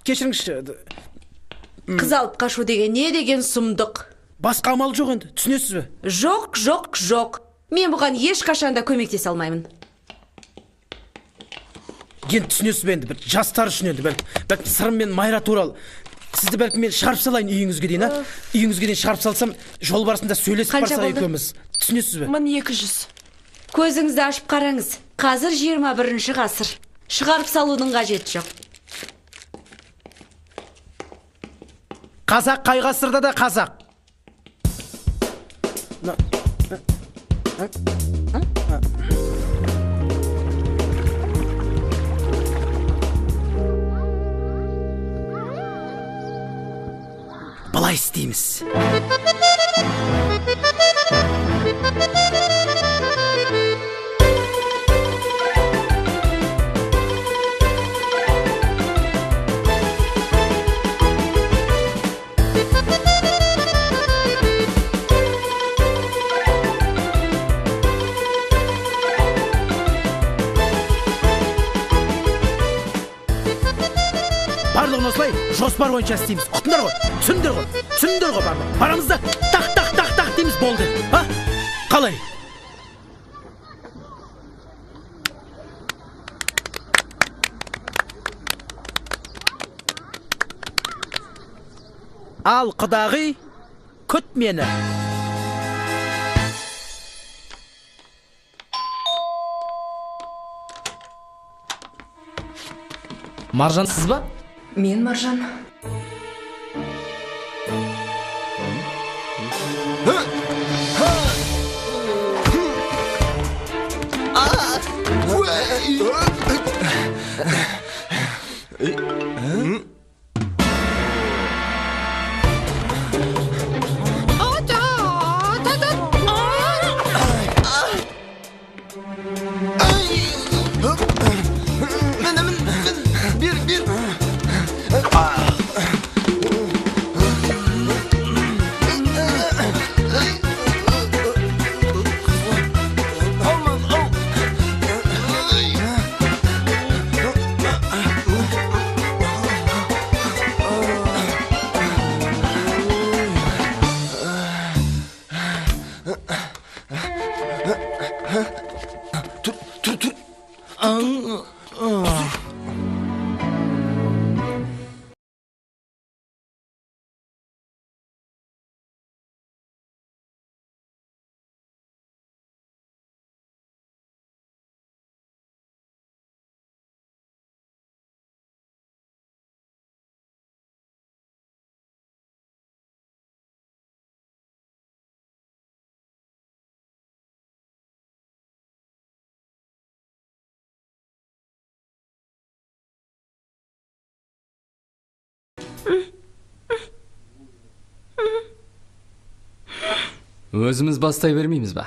Кешіріңізші. Қыз алып қашу деген не деген сұмдық? Басқа амал жоқ енді, түсінесіз бе? Жоқ. Мен бұған ешқашанда көмектесе алмаймын. Енді түсінесіз бе енді, бір жастар үшін енді, бәлкім Сырым мен Майра туралы. Сізді бәлкім мен шығарып салайын үйіңізге дейін, а? Үйіңізге дейін шығарып салсам, жол барысында сөйлесіп барсақ екеуміз. Түсінесіз бе? 1200. Көзіңізді ашып қараңыз. Қазір 21-ші ғасыр. Шығарып салудың қажеті жоқ. Қазақ қай ғасырда да қазақ. Былай істейміз. Барлығын осылай жоспар бойынша істейміз. Құтындар ғой, түсіндер ғой барлығы. Барамызда тақ дейміз, болды. Қалай? Ал құдағи, күт мені. Маржан, сіз ба? Мен Маржан. Өзіміз бастай бермейміз ба?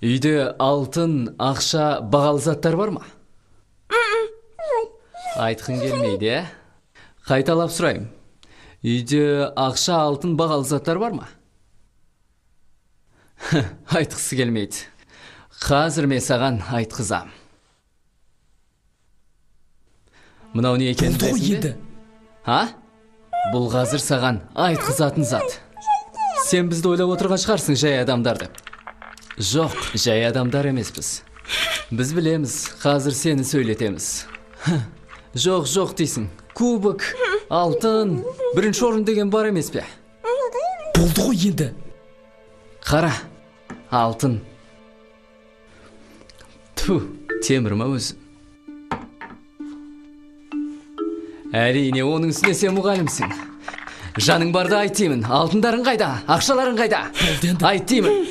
Үйде алтын, ақша, бағалы заттар бар ма? Айтқың келмейді, е? Қайталап сұрайым. Үйде ақша, алтын, бағалы заттар бар ма? Айтқысы келмейді. Қазір мен саған айтқызам. Мынау не екенін білесің бе? Ha? Бұл қазір саған айтқызатын зат. Сен бізді ойлап отырған шығарсың жай адамдарды. Жоқ, жай адамдар емеспіз. Біз білеміз, қазір сені сөйлетеміз. Жоқ дейсің. Кубок, алтын, бірінші орын деген бар емес пе? Болды ғой енді. Қара, алтын. Темір ма өзі? Әрине, оның үстіне сен мұғалімсің. Жаның барда айт деймін. Алтындарың қайда? Ақшаларың қайда? Айт деймін.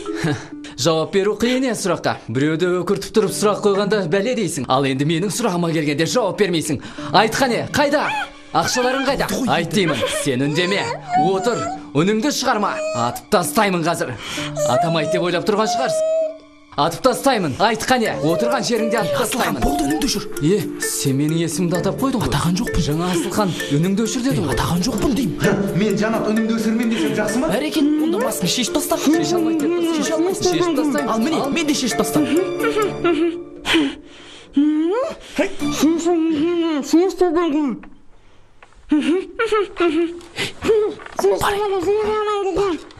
Жауап беру қиын е сұраққа. Біреуді өкіртіп тұрып сұрақ қойғанда бәле дейсің. Ал енді менің сұрағыма келгенде жауап бермейсің. Айт қане, қайда? Ақшаларың қайда? Айт деймін. Сен үндеме. Отыр. Үніңді шығарма. Атып тастаймын қазір. Атам айт деп ойлап тұрған шығарсың. Атып тастаймын. Айт қане. Отырған жеріңде атып тастаймын. Болды, үніңді өшір. Сен менің есімді атап қойдың ғой. Атаған жоқпын. Жаңа Асылхан, үніңді өшір дедің ғой. Атаған жоқпын деймін. Мен Жанат үніңді өшірмеймін десем жақсы ма? Бәрекелді, онда басын шешіп таста. Шеше алмайды деп тұрсың. Шеше алмайсың. Шешіп тастаймын. Ал міне, мен де шешіп тастам.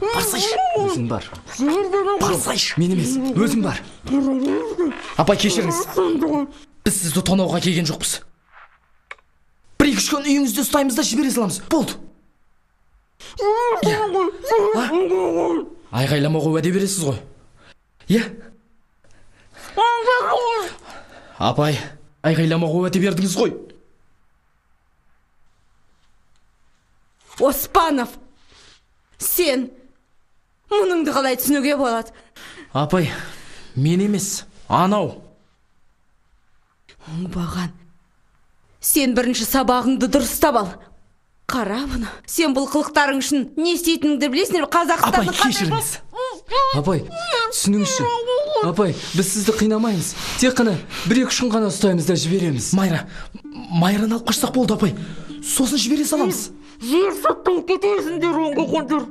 Барсайшы. Өзің бар. Барсайшы. Мен емес, өзің бар. Апай, кешіріңіз. Біз сізді тонауға келген жоқпыз. Бір-екі күн үйіңізде ұстаймыз да жібере саламыз. Болды. Айғайламауға уәде бересіз ғой. Апай, айғайламауға уәде бердіңіз ғой. Оспанов, сен мұныңды қалай түсінуге болады? Апай, мен емес, анау. Оңбаған, сен бірінші сабағыңды дұрыстап ал. Қара бұны, сен бұл қылықтарың үшін не істейтініңді білесіңдер? Қазақстанның... Апай, кешіріңіз. Апай, түсініңізші. Апай, біз сізді қинамаймыз. Тек қана бір-екі күн ғана ұстаймыз да жібереміз. Майраны алып қашсақ болды, апай. Сосын жібере саламыз. Жер соттың кетесіңдер, оңғы қондыр.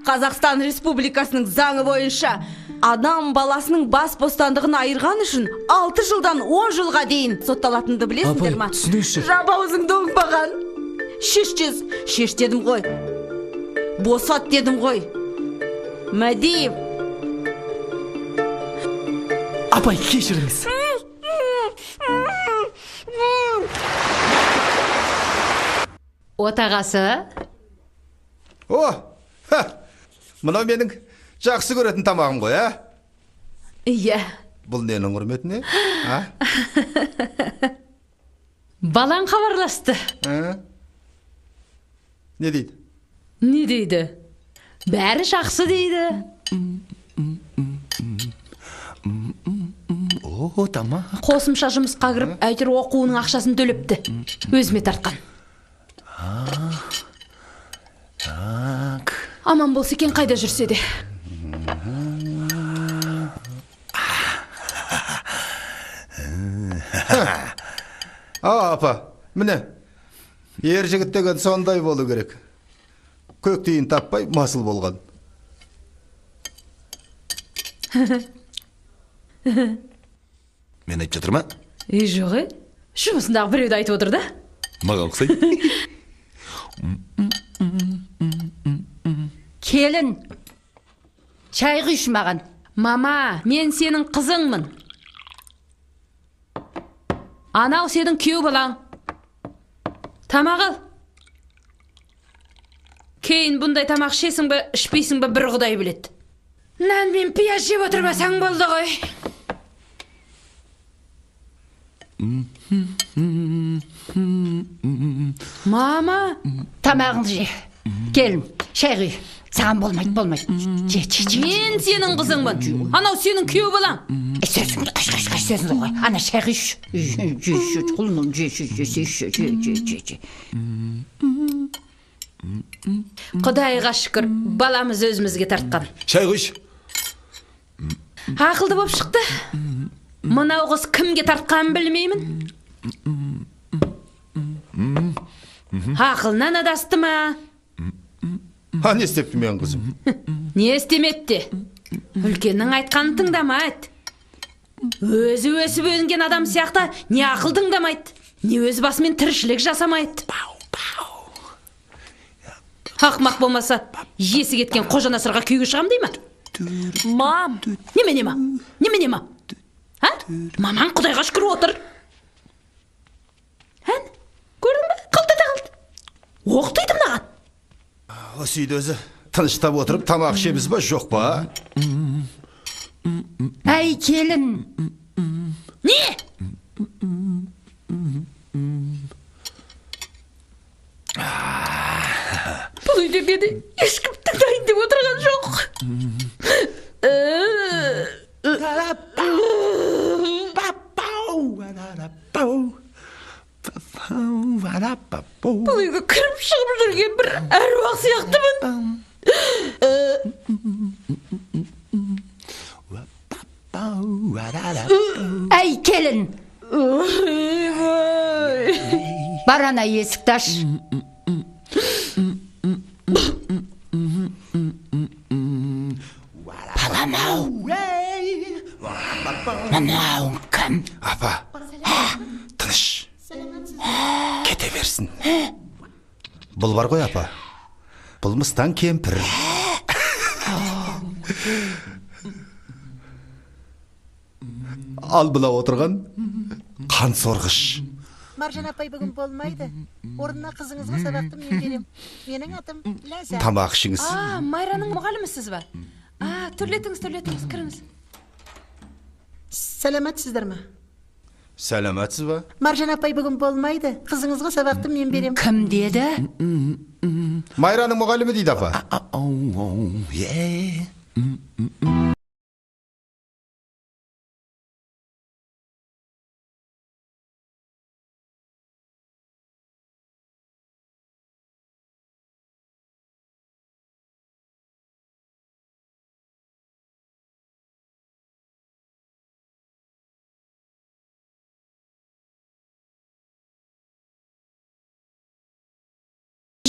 Қазақстан Республикасының заңы бойынша адам баласының бас бостандығын айырған үшін 6 жылдан 10 жылға дейін сотталатынды білесіңдер ма? Апай, түсініңізші. Жаба өзіңді оңбаған. Шеш дедім ғой. Босат дедім ғой. Мәдиев. Апай, кешіріңіз. Отағасы? Мынау менің жақсы көретін тамағым ғой, Иә. Бұл ненің құрметіне? Балаң хабарласты. Не дейді? Не дейді? Бәрі жақсы дейді. Тамақ. Қосымша жұмысқа кіріп, әйтеуір оқуының ақшасын төлепті. Өзіме тартқан. Так. Аман болса екен, қайда жүрсе де. Апа, міне, ер жігіт деген сондай болу керек. Көк тиын таппай масыл болған. Мен айтып жатыр ма? Жоғы, жұмысындағы біреуді айтып отыр да. Маған ұқсайды. Келін, чай құйшы маған. Мама, мен сенің қызыңмын. Анау сенің күйеу балаң. Тамақ ал. Кейін бұндай тамақ ішесің бе, ішпейсің бе, бір Құдай біледі. Нан мен пияз жеп отырмасаң болды ғой. Мама, тамағыңды же. Келін, шай құй. Саған болмайды. Же. Мен сенің қызыңмын. Анау сенің күйеу балаң. Сөзіңді қаш сөзіңді қой. Ана шай құйшы. Құлыным, же. Құдайға шүкір, баламыз өзімізге тартқан. Шай құйшы. Ақылды боп шықты. Мынау қыз кімге тартқанын білмеймін. Ақылынан адасты ма? Не істепті мен қызым? Не істеметті? Үлкеннің айтқанын тыңдамайды. Өзі өсіп өнген адам сияқты не ақыл тыңдамайды, не өз басымен тіршілік жасамайды. Ақмақ болмаса, есі кеткен қожанасырға күйге шығам дей ма? Мам! Немене ма? Мамаң Құдайға шүкір отыр. Көрдің бе? Қалт. Оқтайды мынаған. Осы үйді өзі тыныштап отырып тамақ ішеміз ба, жоқ па? Әй, келін. Не? Бұл үйде мені ешкім тыңдайын деп отырған жоқ. Бұл үйге кіріп шығып жүрген бір әруақ сияқтымын. Әй, келін. Бар ана есікті аш. Балам-ау. Мынауың кім? Апа, тыныш. Кете берсін. Бұл бар ғой, апа. Бұл мыстан кемпір. Ал бұла отырған қан сорғыш. Маржан апай бүгін болмайды. Орнына қызыңызға сабақты мен берем. Менің атым Ләззат. Тамақ ішіңіз. Майраның мұғалімісіз ба? Түрлетіңіз, кіріңіз. Сәлематсыздар ма? Сәлематсыз ба? Маржан апай бүгін болмайды. Қызыңызға сабақты мен берем. Кім деді? Майраның мұғалімі дейді, апа.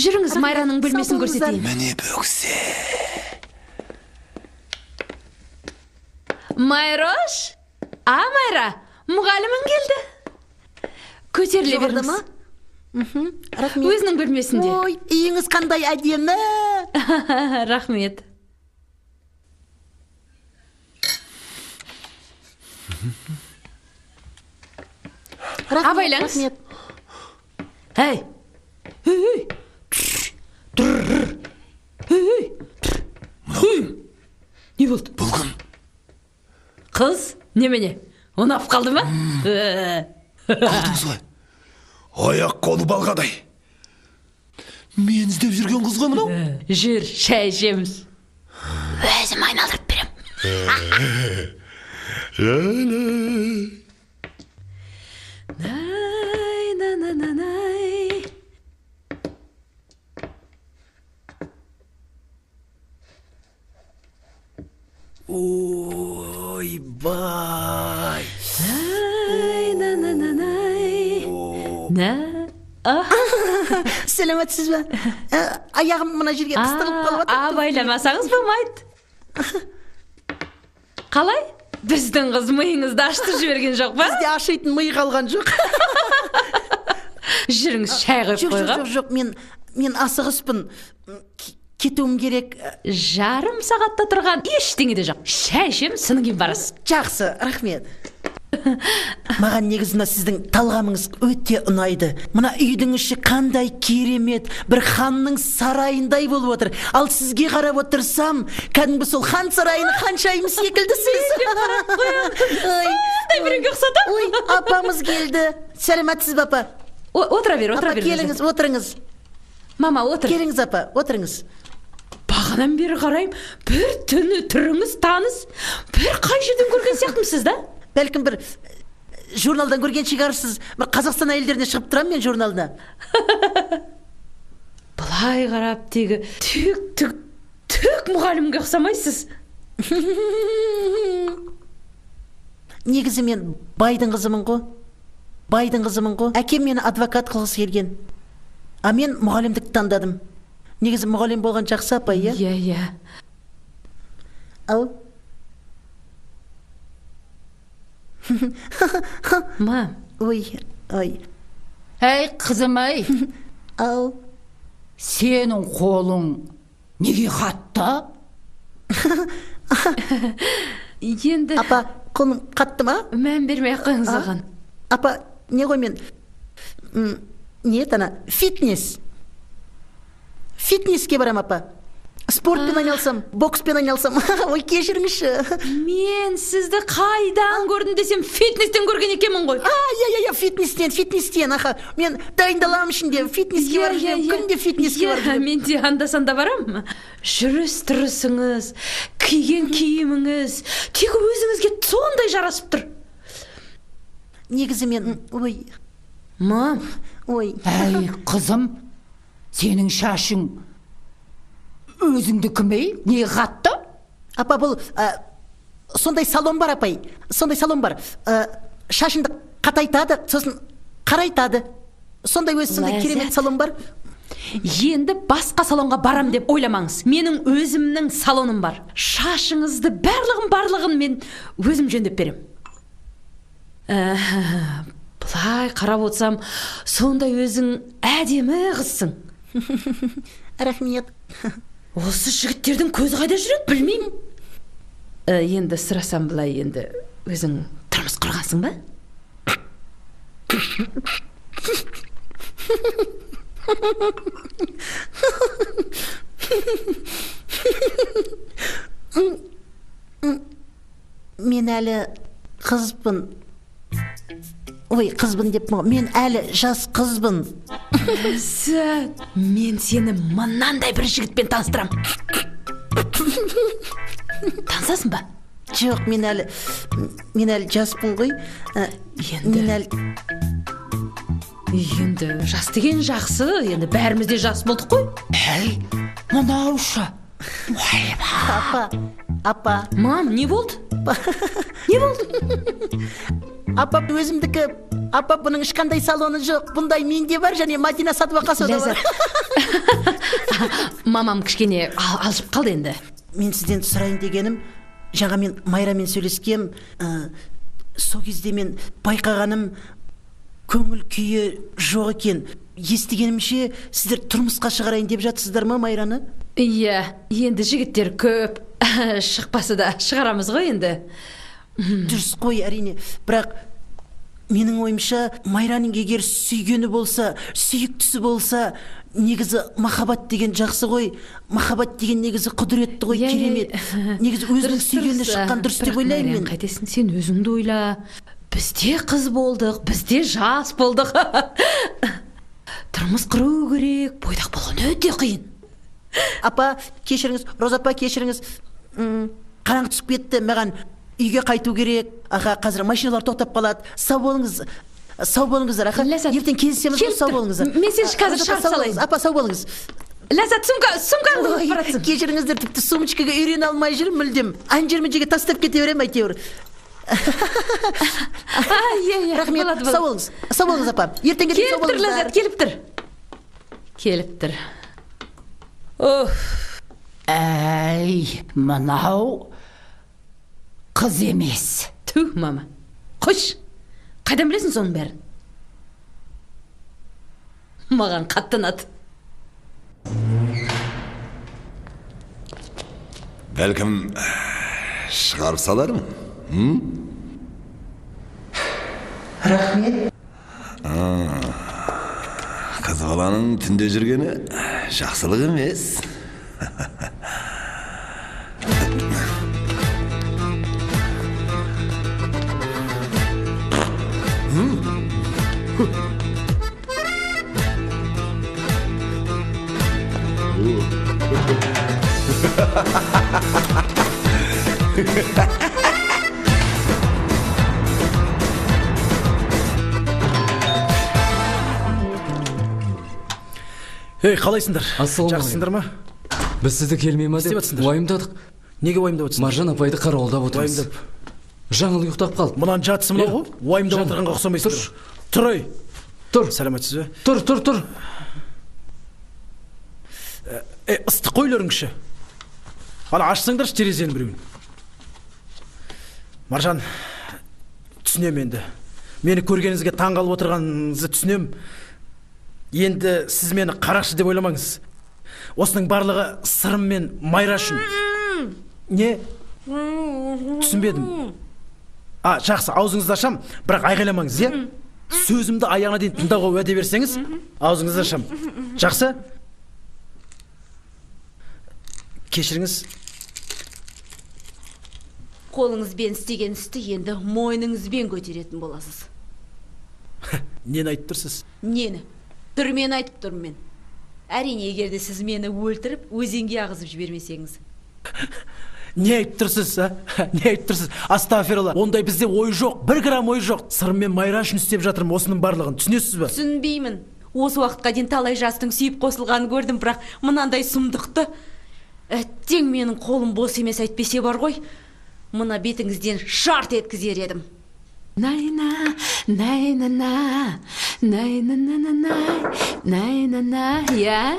Жүріңіз, Майраның бөлмесін көрсетейін. Міне бөксе. Майрош? Майра, мұғалімің келді. Көтеріле беріңіз. Рахмет. Өзінің бөлмесінде. Ой, үйіңіз қандай әдемі. Рахмет. Абайлаңыз. Әй. Не болды? Бұлғын. Қыз, немене? Ұнап қалды ма? Қалдыңыз ғой. Аяқ қолы балғадай. Мен іздеп жүрген қыз ғой мынау. Жүр, шай ішеміз. Өзім айналдырып берем. Ойбай. Сәлематсыз ба? Аяғым мына жерге қыстырылып қалып жатыр. Байламасаңыз болмайды. Қалай? Біздің қыз миыңызды ашытып жіберген жоқ па? Бізде ашитын ми қалған жоқ. Жүріңіз, шай қойып қойғам. Жоқ, мен асығыспын. кетуім керек. Жарым сағатта тұрған ештеңе де жоқ. Шай ішем, сыннан кейін барасыз. Жақсы, рахмет. Маған негізі мына сіздің талғамыңыз өте ұнайды. Мына үйдің іші қандай керемет, бір ханның сарайындай болып отыр. Ал сізге қарап отырсам, кәдімгі сол хан сарайының ханшайымы секілдісіз. Ой, апамыз келді. Сәлеметсіз бе, апа? Отыра бер. Апа, келіңіз, отырыңыз. Мама, отыр. Келіңіз, апа, отырыңыз. Бағадан бері қарайым, бір түні түріңіз таныс, бір қай жерден көрген сияқтымсыз да? Бәлкім бір журналдан көрген шығарсыз. Бір Қазақстан әйелдеріне шығып тұрам мен журналына. Бұлай қарап тегі түк мұғалімге ұқсамайсыз. Негізі мен байдың қызымын ғой. Әкем мені адвокат қылғысы келген. А мен мұғалімдік таңдадым. Негізі мұғалім болған жақсы, апа, иә? Иә. Ау? Мам. Ой. Әй, қызым ай. Ау. Сенің қолың неге қатты? Енді... Апа, қолым қатты ма? Мән бермей қойыңыз оған. Апа, не ғой мен? Не ана? Фитнеске барам, апа. Спортпен айналсам, бокспен айналсам. Ой, кешіріңізші. Мен сізді қайдан көрдім десем, фитнестен көрген екенмін ғой. Иә, фитнестен, аха. Мен дайындалам ішінде, фитнеске барып жүрем, күнде фитнеске барып жүрем. Мен де анда-санда барам. Жүріс-тұрысыңыз, киген киіміңіз, тек өзіңізге сондай жарасып тұр. Негізі мен, ой. Мам. Ой. Әй, қызым, сенің шашың өзіңді күмей, не қатты? Апа, бұл сондай салон бар, апай. Сондай салон бар. Шашынды қатайтады, сосын қарайтады. Сондай өзі сондай керемет салон бар. Енді басқа салонға барам деп ойламаңыз. Менің өзімнің салоным бар. Шашыңызды барлығын мен өзім жөндеп берем. Бұлай қарап отсам, сондай өзің әдемі қызсың. Рахмет. Осы жігіттердің көзі қайда жүреді, білмеймін. Енді сұрасам былай, енді өзің тұрмыс құрғансың ба? Мен әлі қызбын. Ой, қызбын деп ма? Мен әлі жас қызбын. Мен сені мынандай бір жігітпен таныстырам. Танысасың ба? Жоқ, мен әлі жаспын ғой. Енді жас деген жақсы, енді бәріміз де жас болдық қой. Әй, мынаушы. Апа. Мам, не болды? Не болды? Апа, өзімдікі. Апа, бұның ешқандай салоны жоқ. Бұндай менде бар, және Мадина Садуақасовда бар. Мамам кішкене алжып қалды енді. Мен сізден сұрайын дегенім, жаңа мен Майрамен сөйлескем, сол кезде мен байқағаным, көңіл күйі жоқ екен. Естігенімше, сіздер тұрмысқа шығарайын деп жатсыздар ма Майраны? Иә, енді жігіттер көп. Шықпасы да шығарамыз ғой енді. Дұрыс қой, әрине. Бірақ менің ойымша, Майраның егер сүйгені болса, сүйіктісі болса, негізі махаббат деген жақсы ғой. Махаббат деген негізі құдіретті ғой, керемет. Негізі өзінің сүйгені шыққан дұрыс деп ойлаймын мен. Қайтесің, сен өзіңді ойла. Бізде қыз болдық, бізде жас болдық. Тұрмыс құру керек, бойдақ болған өте қиын. Апа, кешіріңіз, Роза апа, кешіріңіз. Қараңғы түсіп кетті, маған үйге қайту керек. Аға, қазір машиналар тоқтап қалады. Сау болыңыздар, аға. Ертең кездесеміз, сау болыңыздар. Мен сен қазір шарт салайын. Апа, сау болыңыз. Ләззат, сумкаңды алып барасың. Кешіріңіздер, тіпті сумочкаға үйрене алмай жүрмін мүлдем. Ан-жермен жерге тастап кете берем әйтеуір. Рахмет, сау болыңыз. Сау болыңыз, апа. Ертең сау болыңыздар. Келіп тұр. Әй, мынау қыз емес. Тү, мама. Қош, қайдан білесің соның бәрін? Маған қатты ұнады. бәлкім шығарып салармын. Рахмет. Қыз баланың түнде жүргені жақсылық емес. Ей, қалайсыңдар? Жақсысыңдар ма? Біз сізді келмей ма деп уайымдадық. Неге уайымдап отырсың? Маржан апайды қарауылдап отырмыз. Жаңыл ұйықтап қалды. Мұнан жатысы мынау ғой? Уайымдап отырғанға ұқсамайсың. Тұр ей. Тұр. Сәлеметсіз бе? Тұр. Ыстық қой үйлеріңізші. Ана ашсаңдаршы терезенің біреуін. Маржан, түсінем енді. Мені көргеніңізге таң қалып отырғаныңызды түсінем. Енді сіз мені қарақшы деп ойламаңыз. Осының барлығы сырым мен Майра үшін. Не? Түсінбедім. Жақсы, аузыңызды ашам, бірақ айғайламаңыз, е? Сөзімді аяғына дейін тыңдауға уәде берсеңіз, аузыңызды ашам. Жақсы? Кешіріңіз. Қолыңызбен істеген істі енді мойныңызбен көтеретін боласыз. Нені айтып тұрсыз? Нені? Түрмен айтып тұрмын мен. Әрине, егерде сіз мені өлтіріп, өзенге ағызып жібермесеңіз. Не айтып тұрсыз, Не айтып тұрсыз? Астафиралла, ондай бізде ой жоқ, 1 грамм ой жоқ. Сырым мен Майра үшін істеп жатырмын осының барлығын. Түсінесіз бе? Түсінбеймін. Осы уақытқа дейін талай жастың сүйіп қосылғанын көрдім, бірақ мынандай сұмдықты. Әттең менің қолым бос емес әйтпесе бар ғой. Мына бетіңізден шарт еткізер едім. Найна, найна, я?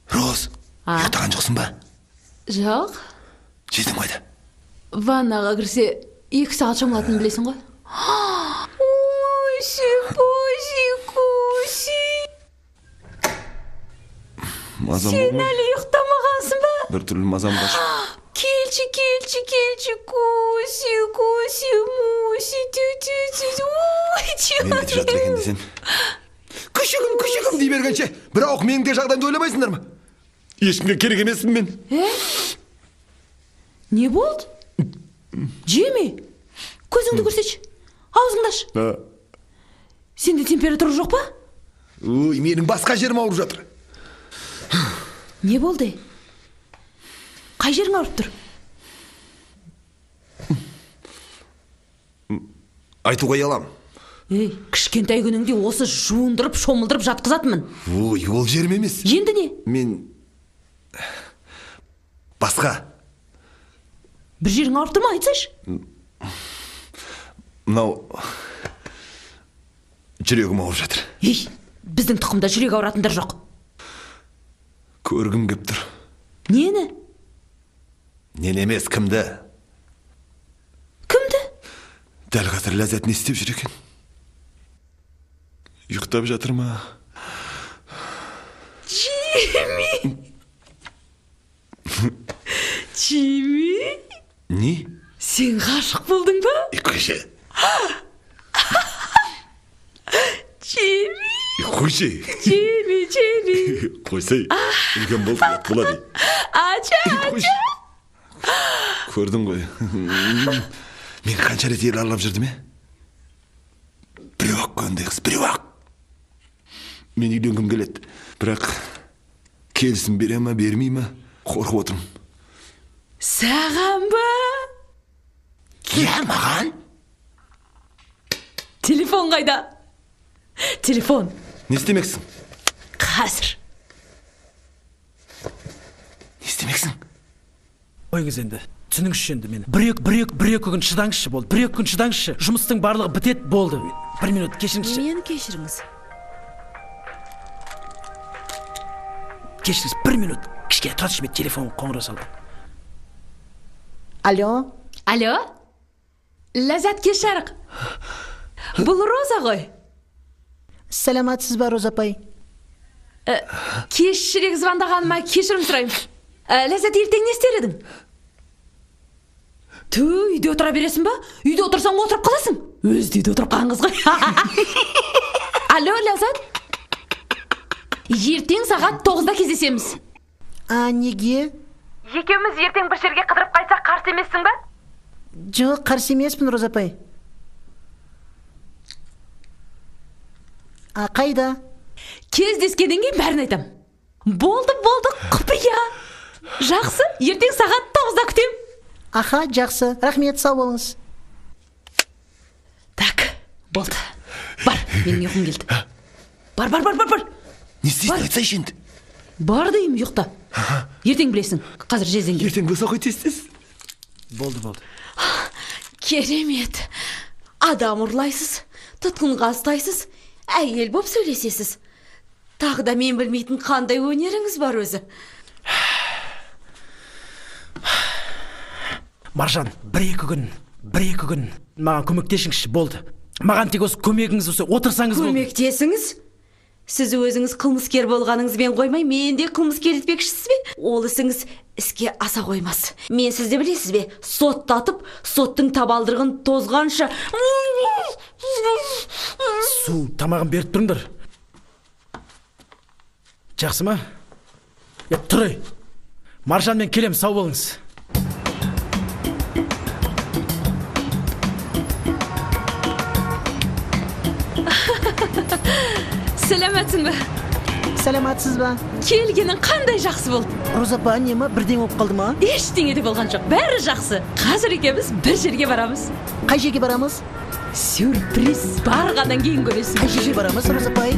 Роз, ұйықтаған жоқсың ба? Жоқ. Жетім қайда? Ваннаға кірсе 2 сағат шомылатынын білесің ғой? Сен әлі ұйықтамағансың ба? Бір түрлі мазам қашы. Келші, Куси, Муси, Мен беті жатыр екен десен. Күшігім дей бергенше, бір ауық менің де жағдайымды ойламайсыңдар ма? Ешкімге керек емеспін мен. Не болды? Жеме, көзіңді көрсетші, аузыңды аш. Сенде температура жоқ па? Ой, менің басқа жерім ауырып жатыр. Не болды? Қай жерің ауырып тұр? Айтуға ұялам. Кішкентай күніңде осы жуындырып, шомылдырып жатқызатынмын. Ой, ол жерім емес. Енді не? Мен басқа. Бір жерің ауырып тұр ма, айтсайшы? Мынау жүрегім ауырып жатыр. Біздің тұқымда жүрек ауыратындар жоқ. Көргім кеп тұр. Нені? Нені емес, кімді? Кімді? Дәл қазір ләззат не істеп жүр екен? Ұйықтап жатыр ма? Чими? Не? Сен ғашық болдың ба? Қойшы. Чими? Қойшы. Чими. Қойсай. Үлкен болады. Ача. Көрдің ғой. Мен қанша рет ел аралап жүрдім, Біреу-ақ көнді қыз, біреу-ақ. Мен үйленгім келеді. Бірақ келісім бере ма, бермей ма, қорқып отырмын. Саған ба? Иә, маған? Телефон қайда? Телефон. Не істемексің? Қазір. Не істемексің? Ойыңыз енді, түсініңізші енді мені. Бір-екі күн шыдаңызшы болды. 1-2 күн шыдаңызшы. Жұмыстың барлығы бітет болды. 1 минут кешіріңізші. Мені кешіріңіз. Кешіріңіз, 1 минут. Кішкене тұршы, мен телефон қоңырау салды. Алло? Ләззат кеш жарық. Бұл Роза ғой. Сәлематсыз ба, Роза апай? Кешірек звондағаныма кешірім сұраймын. Ләззат, ертең не істер едің? Үйде отыра бересің ба? Үйде отырсаң отырып қаласың. Өзде үйде отырып қалған қыз ғой. Алло, Ләззат. Ертең сағат 9-да кездесеміз. Неге? Екеуміз ертең бір жерге қыдырып қайтсақ қарсы емессің ба? Жоқ, қарсы емеспін, Роза апай. Қайда? Кездескеннен кейін бәрін айтам. Болды, құпия. Жақсы, ертең сағат 9-да күтем. Аха, жақсы. Рахмет, сау болыңыз. Так, болды. Бар, менің ұйқым келді. Бар. Не істейсің, айтсайшы енді. Бар деймін, ұйықта. Ертең білесің, қазір жезден кел. Ертең болса ғой тез. Болды. Керемет. Адам ұрлайсыз, тұтқынға ұстайсыз, әйел боп сөйлесесіз. Тағы да мен білмейтін қандай өнеріңіз бар өзі. Маржан, бір-екі күн маған көмектесіңізші, болды. Маған тек осы көмегіңіз осы отырсаңыз болды. Көмектесіңіз? Сіз өзіңіз қылмыскер болғаныңызбен қоймай, мен де қылмыскер етпекшісіз бе? Ол ісіңіз іске аса қоймас. Мен сізді білесіз бе? Соттатып, соттың табалдырығын тозғанша. Су, тамағын беріп тұрыңдар. Жақсы ма? Тұрай. Маржанмен келем, сау болыңыз. Сәлематсың ба? Сәлематсыз ба? Келгенің қандай жақсы болды? Роза апа, нема бірден болып қалды ма? Ештеңе де болған жоқ, бәрі жақсы. Қазір екеуміз бір жерге барамыз. Қай жерге барамыз? Сюрприз. Барғаннан кейін көресің. Қай жерге барамыз, Роза апай?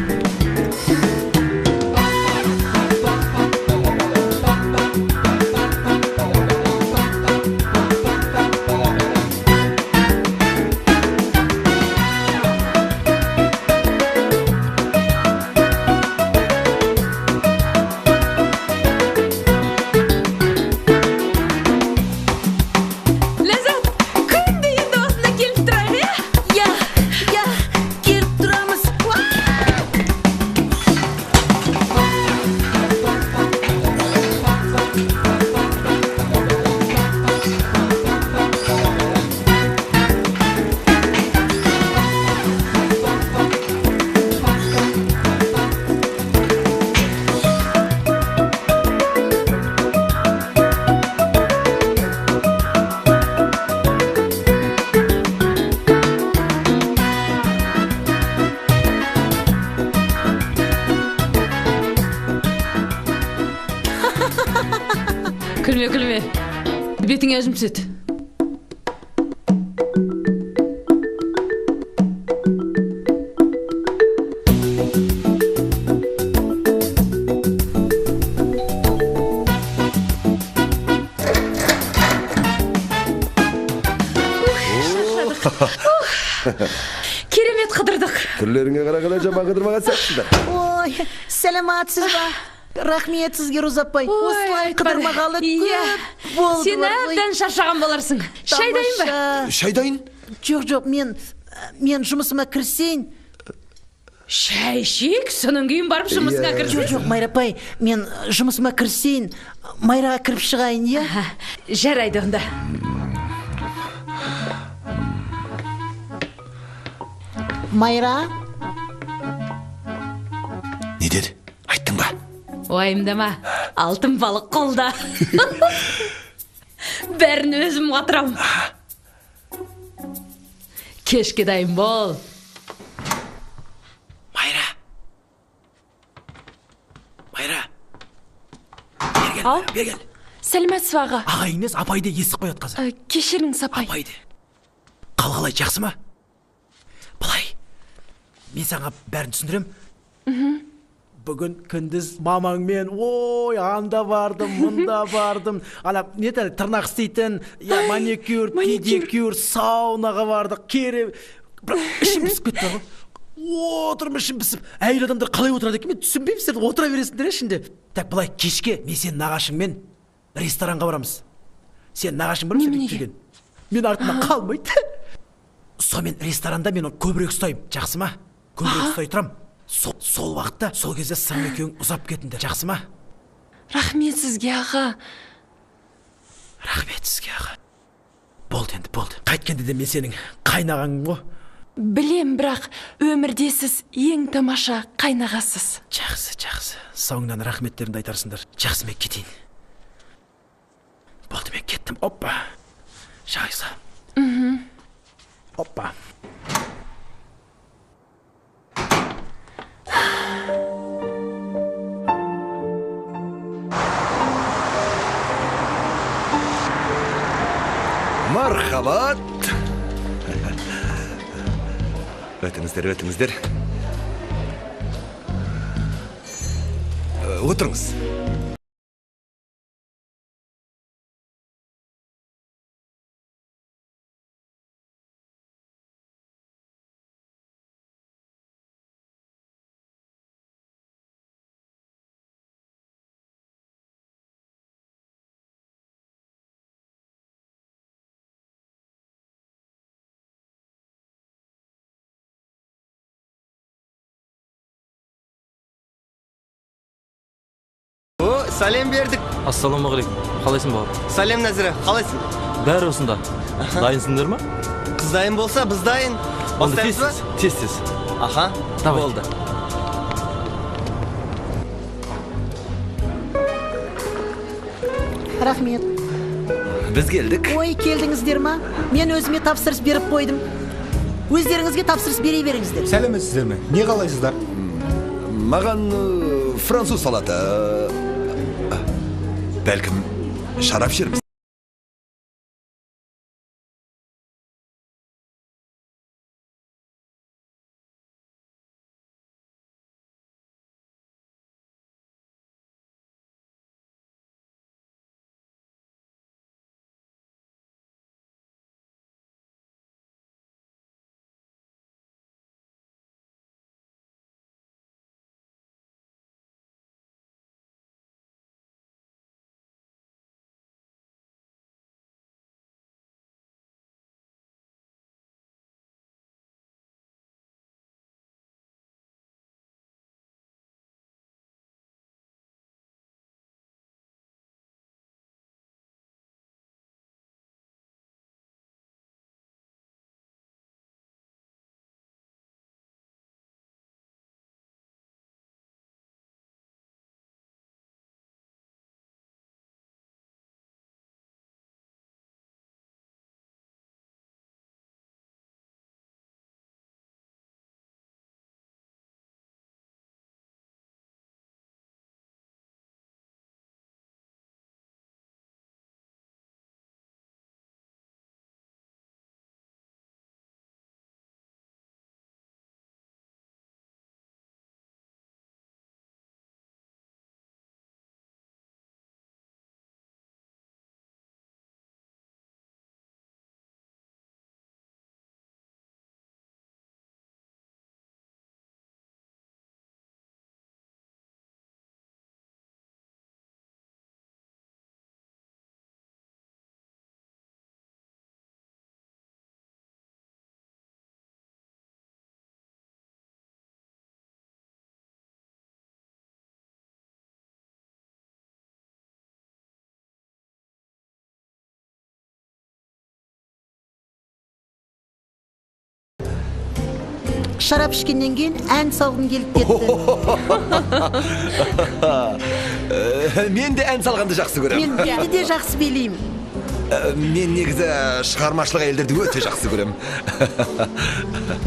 Күлме. Бетіңе әжім түседі. Керемет қыдырдық. Түрлеріңе қарағанда жаман қыдырмаған сияқтысыздар. Ой, сәлематсыз ба? Рахмет сізге, Роза апай. Осылай қыдырмағалы көп болды. Сен әбден шаршаған боларсың. Шай дайын ба? Шай дайын? Жоқ, мен жұмысыма кірісейін. Шай ішейік, содан кейін барып жұмысыңа кірісейін. Жоқ, Майра апай, мен жұмысыма кірісейін. Майраға кіріп шығайын, иә? Жарайды онда. Майра? Не деді? Айттың ба? Уайымдама, алтын балық қолда. Бәрін өзім қатырам. Кешке дайын бол. Майра. Бер кел. Сәлеметсіз аға. Ағайыңыз апайды естіп қояды қазір. Кешіріңіз апай. Апайды. Қалғалай, жақсы ма? Былай. Мен саңа бәрін түсіндірем. Бүгін күндіз мамаңмен, анда бардым, мұнда бардым. Не дәл, тырнақ істейтін, маникюр, педикюр, саунаға бардық, керек. Бірақ ішім пісіп кетті ғой. Отырым ішім пісіп. Әйел адамдар қалай отырады екен? Мен түсінбеймін, сіздер отыра бересіңдер ішінде. Так, былай, кешке мен сен нағашыңмен ресторанға барамыз. Сен нағашың бар ма? Мен артымнан қалмайды. Сонымен ресторанда мен көбірек ұстаймын, жақсы ма? Көбірек ұстай тұрам. сол уақытта сол кезде саң екеуің ұзап кетіңдер, жақсы ма? Рахмет сізге аға. Рахмет сізге аға. Болды енді, болды. Қайткенде де мен сенің қайнағаның ғой. Білем, бірақ өмірде сіз ең тамаша қайнағасыз. Жақсы. Соңынан рахметтерімді айтарсыңдар. Жақсы, мен кетейін. Болды, мен кеттім. Оппа. Жақсы. Оппа. Мархабат. Өтіңіздер. Отырыңыз. Салем бердік. Ассаламағалейкум. Қалайсың бауыр? Салем Нәзира, қалайсың? Бәрі осында. Дайынсыңдар ма? Қыз дайын болса, біз дайын. Онда тез. Аха, болды. Рахмет. Біз келдік. Ой, келдіңіздер ма? Мен өзіме тапсырыс беріп қойдым. Өздеріңізге тапсырыс бере беріңіздер. Сәлеметсіздер ме? Не қалайсыздар? Маған француз салаты. Бәлкім шарап ішерміз. Шарап ішкеннен кейін ән салғым келіп кетті. Мен де ән салғанды жақсы көрем. Мен де жақсы билеймін. Мен негізі шығармашылық әйелдерді өте жақсы көрем.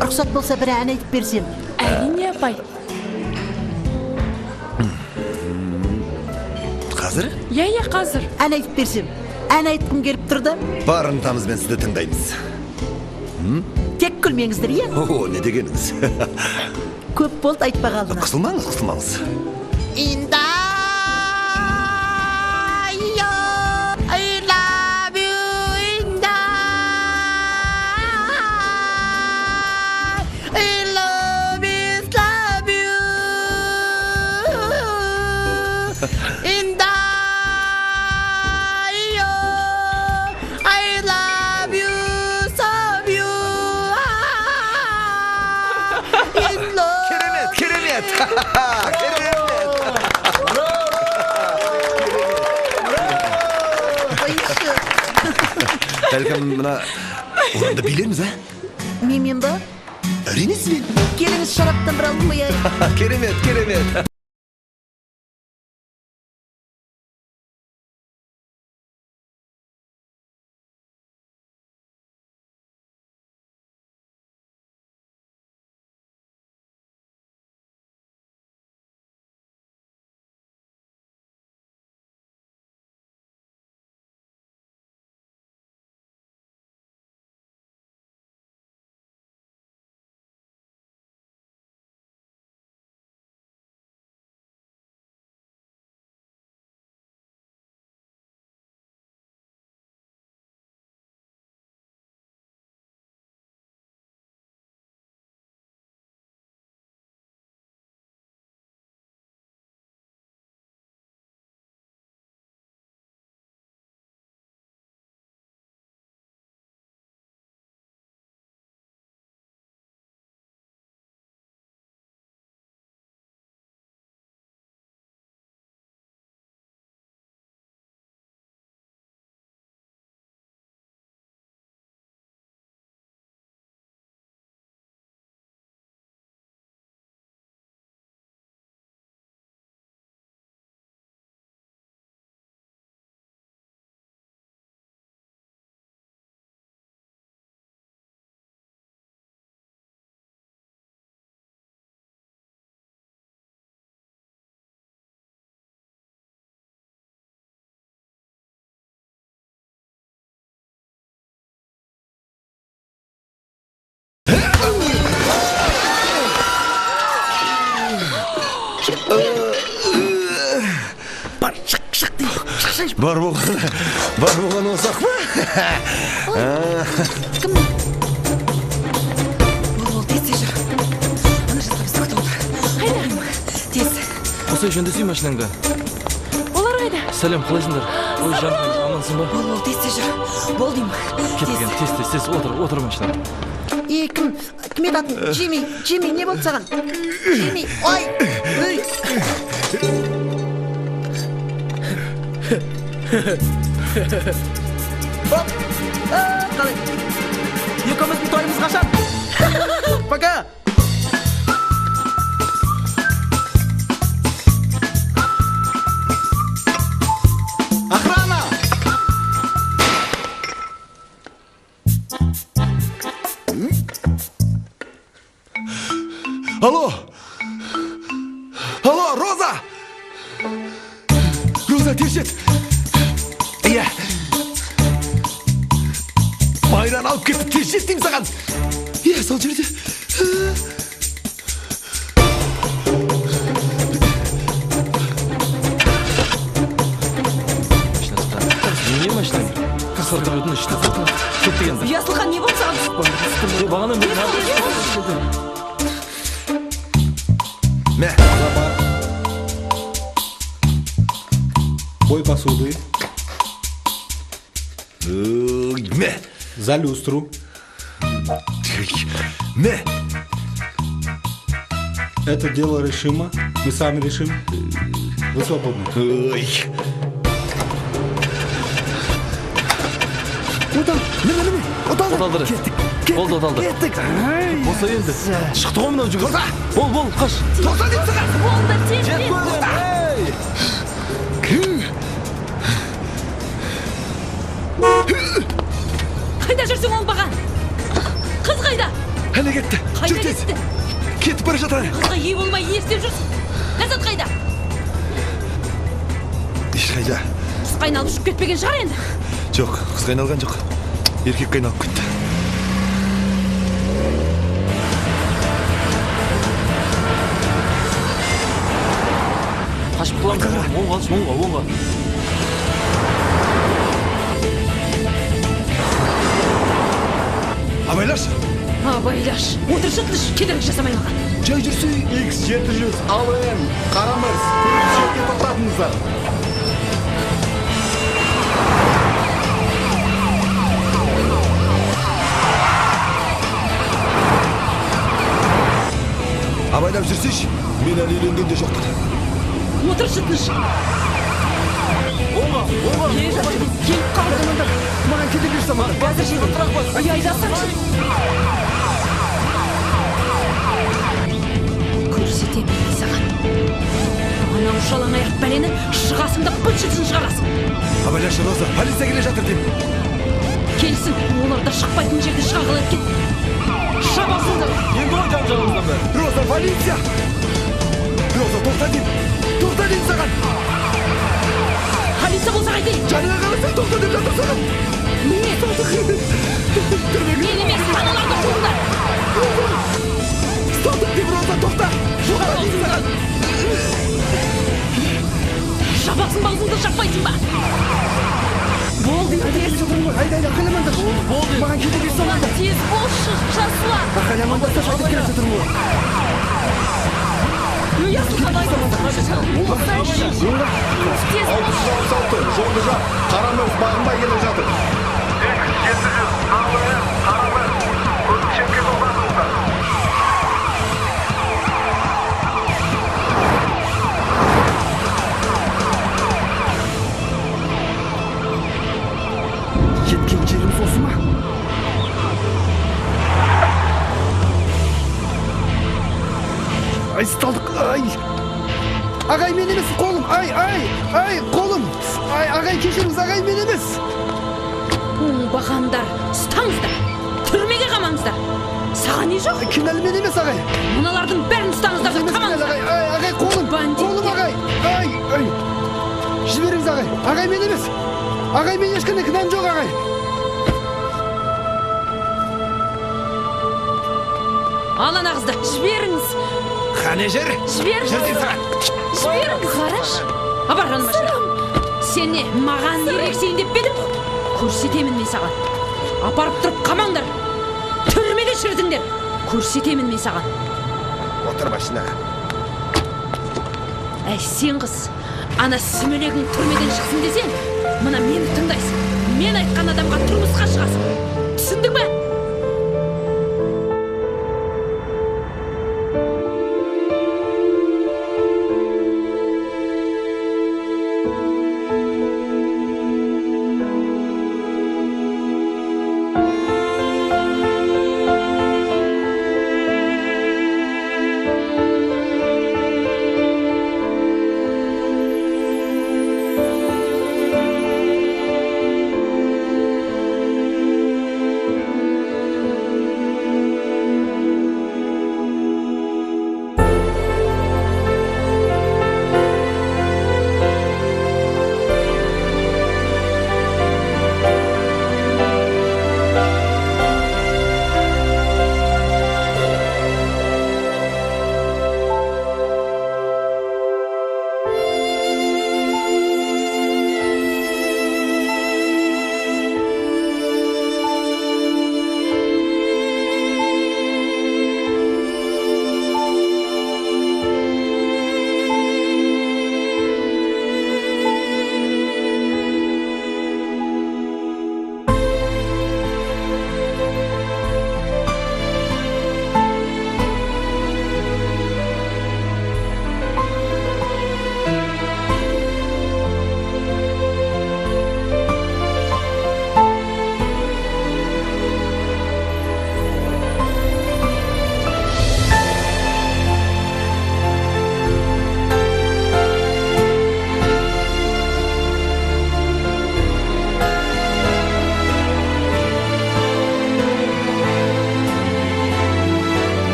Рұқсат болса бір ән айтып берсем. Әрине, апай. Қазір? Иә, қазір. Ән айтып берсем. Ән айтқым келіп тұрды. Бар ынтамызбен сізді тыңдаймыз. Тек күлмеңіздер, иә? О, не дегеніңіз? Көп болды айтпағалына. Қысылмаңыз. Керемет! Бәлкім мына орынды билеміз, а? Мен ба? Әрине сізбен. Келіңіз шараптандыра қояйық. Керемет. Бар болған осақ па? Кім? Бол, тез жүр. Ана жаққа бізді күтіп отыр. Қайда? Тез. Қосай жөндесей машинаңды. Олар қайда? Сәлем, қалайсыңдар? Ой, жаным, амансың ба? Бол, тез жүр. Бол деймін. Кеткен, тез, отыр машинаңда. Кім еді атын? Джимми, не болды саған? Джимми, ой! Қалай? Екеуміздің тойымыз қашан? Пока! Охрана! Алло, Роза! Роза, тез жет! Иә. Майран алып кетті, тез жет деймін саған. Иә, сол жерде. Не машинаң? Қырсыртып өтін ішті. Кеттігенді. Ясылхан, не болды саған? Бағана мен Мә. Бой посуды. Мә. За люстру. Мә. Это дело решимо. Мы сами решим. Вы свободны. Ой. Оталдыры. Болды, оталды. Болса енді. Шықты ғой мынау жүгір. Бол, қаш. Тоқта деп саған. Болды, тез. Қайда жүрсің оңбаған? Қыз қайда? Әлі кетті. Қайда кетті? Кетіп бара жатыр. Қызға ие болмай естеп жүрсің. Ләззат қайда? Ешқайда. Қызға айналып ұшып кетпеген шығар енді. Жоқ, қызға айналған жоқ. Еркекке айналып кетті. Қашып құлам. Оңға. Абайлаш. Отыршы тыныш, кедергі жасамай қалған. Жай жүрсей. X700 АВМ. Қарамыз. Жерге тоқтатыңыздар. Абайлаш. байлап жүрсейші, мен әлі үйленген де жоқпын. Отыршы тыныш. Келіп қалды. Маған кете берсем, Қазір жерде тұрақ бас. Айдасаңшы. Көрсетемін саған. Анау шалаң аяқ бәлені шығасыңда бұлшытсын шығарасың. Абаляшы Роза, полиция келе жатыр деймін. Келсін, оларда шықпайтын жерде шыға қалып кет. Шабасыңдар. Енді ғой жан-жағымыздан бәрі. Роза, полиция! Роза, тоқта деймін. Тоқта деймін саған. Полиция болса қайтейін. Жаныңа қарасаң тоқта деп жатыр саған. Міне. Мен емес, аналарды қуыңдар. Тоқта деймін, Роза, тоқта. Тоқта деймін саған. Шабасың бағызыңды шаппайсың ба? Болды, тез. Айда, қаламандар. Болды. Маған кете берсем. Тез болшы, жасыла. Қаламандар шашып келе жатыр ғой. Жолды жақ, қарамыз бағынбай келе жатыр. Жеткен жеріміз осы ма? Ай, сталдық, ай! Ағай, мен емес, қолым, ай, қолым! Ай, ағай, кешіріңіз, ағай, мен емес! Бағандар, ұстаңыздар, түрмеге қамаңыздар. Саған не жоқ? Кінәлі мен емес, ағай. Мұналардың бәрін ұстаңыздар, қамаңыздар. Ағай, қолым, ағай, ай! Жіберіңіз, ағай, ағай, мен емес. Ағай, мен ешқандай кінәм жоқ, ағай. Алан ағызды, жіберіңіз. Қане жер? Жіберіңіз. Қараш. Абар, жанбашы. Сен не, маған ерексейін деп бедің? Көрсетемін мен саған. Апарып тұрып қамаңдар. Түрмеге шірдіңдер. Көрсетемін мен саған. Отыр машинаға. Әй, сен қыз, ана сүмелегің түрмеден шықсын десең, мына мені тыңдайсың. Мен айтқан адамға тұрмысқа шығасың. Түсіндің бе?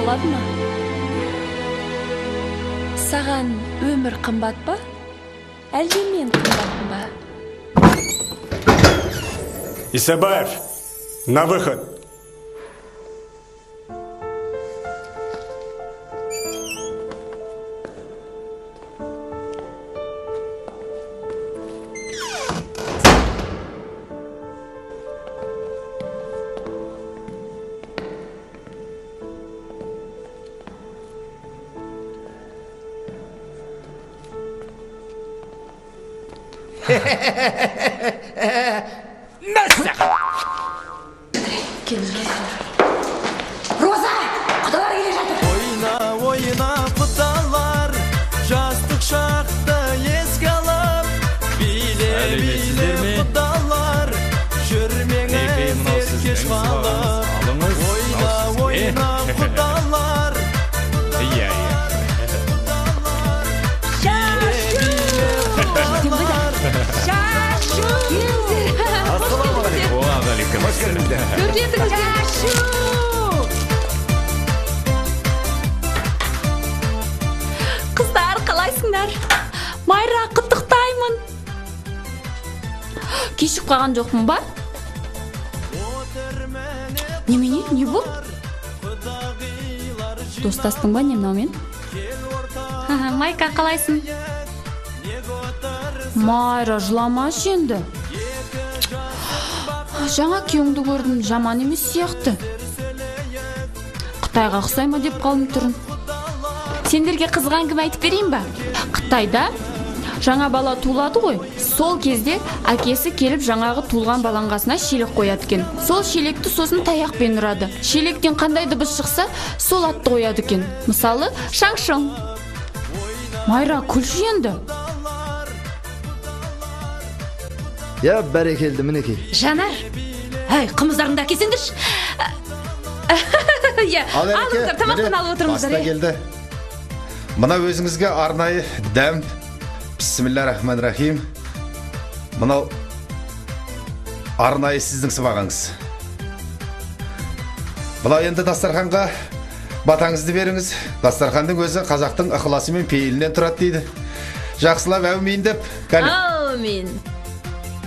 болады ма? Саған өмір қымбат па? Әлде мен қымбатпын ба? Исабаев, на выход. Қыздар, қалайсыңдар? Майра, құттықтаймын. Кешіп қалған жоқпын ба? Немене, не бұл? Достастың ба немнаумен? Майка, қалайсың? Майра, жыламашы енді. Жаңа күйеуіңді көрдім, жаман емес сияқты. Қытайға ұқсай ма деп қалдым түрін. Сендерге қызық әңгіме айтып берейін ба? Қытайда жаңа бала туылады ғой. Сол кезде әкесі келіп жаңағы туылған балаңғасына шелек қояды екен. Сол шелекті сосын таяқпен ұрады. Шелектен қандай дыбыс шықса, сол атты қояды екен. Мысалы, шаң-шоң. Майра, күлші енді. Я, бәрекелді, мінекей. Жанар, қымыздарыңды әкелсеңдерші. Алыңыздар, тамақтан алып отырыңыздар. Баста келді. Мына өзіңізге арнайы дәм. Бисмиллахиррахманиррахим. Мынау арнайы сіздің сыбағаңыз. Бұлай енді дастарханға батаңызды беріңіз. Дастарханның өзі қазақтың ықыласы мен пейілінен тұрады дейді. Жақсылап әумин деп. Әумин.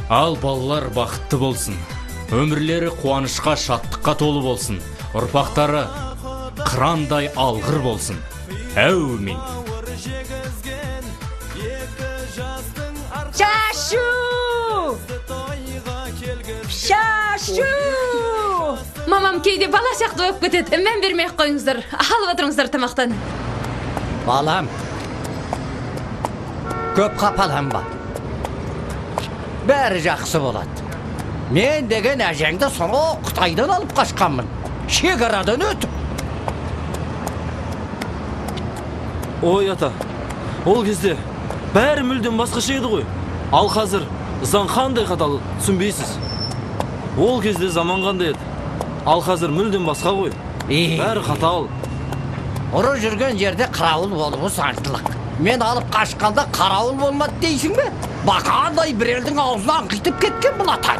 Ал балалар бақытты болсын. Өмірлері қуанышқа, шаттыққа толы болсын. Ұрпақтары қырандай алғыр болсын. Әумин. Шашу! Шашу! Мамам кейде бала сияқты болып кетеді. Мән бермей қойыңыздар. Алып отырыңыздар тамақтан. Балам, көп қапаланба. Бәрі жақсы болады. Мен деген әжеңді сонау Қытайдан алып қашқанмын. Шекарадан өтіп. Ой, ата, ол кезде бәрі мүлдем басқаша еді ғой. Ал қазір заң қандай қатал түсінбейсіз. Ол кезде заман қандай еді. Ал қазір мүлдем басқа ғой. Бәрі қатал. Ұры жүрген жерде қарауыл болуы заңдылық. Мен алып қашқанда қарауыл болмады дейсің бе? Бақандай бір елдің аузынан қитып кеткен бұл атан.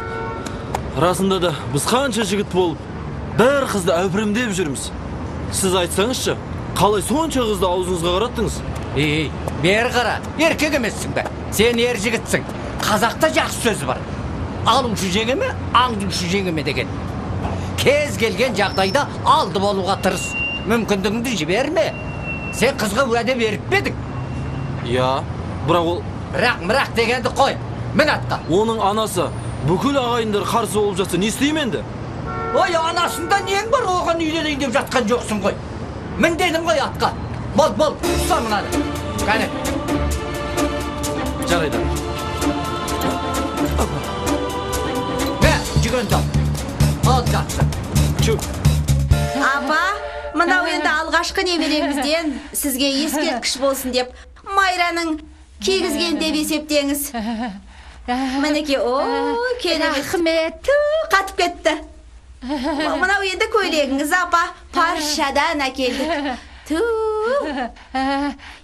Расында да біз қанша жігіт болып, бәрі қызды әупірімдеп жүрміз. Сіз айтсаңызшы, қалай сонша қызды аузыңызға қараттыңыз? Бері қара, еркек емессің бе? Сен ер жігітсің. Қазақта жақсы сөз бар. Алушы жеңеме, аңдушы жеңеме деген. Кез келген жағдайда алды болуға тырыс. Мүмкіндігіңді жіберме. Сен қызға уәде беріп бедің? Я, бірақ ол... Бірақ дегенді қой. Мін атқа. Оның анасы бүкіл ағайындар қарсы болып жатса, не істейм енді? Ой, анасында нең бар, оған үйленейін деп жатқан жоқсың ғой. Мін дедім ғой атқа. Бол, ұста мұнады. Кәне. Жарайды. Мә, жүгенді ал. Ал жатсын. Чүп. Апа, мынау енді алғашқы немереңізден сізге ескерткіш болсын деп Майраның кигізген деп есептеңіз. Мінеке, ой, керемет. Рахмет. Қатып кетті. Мынау енді көйлегіңіз, апа, Паршадан әкелдік.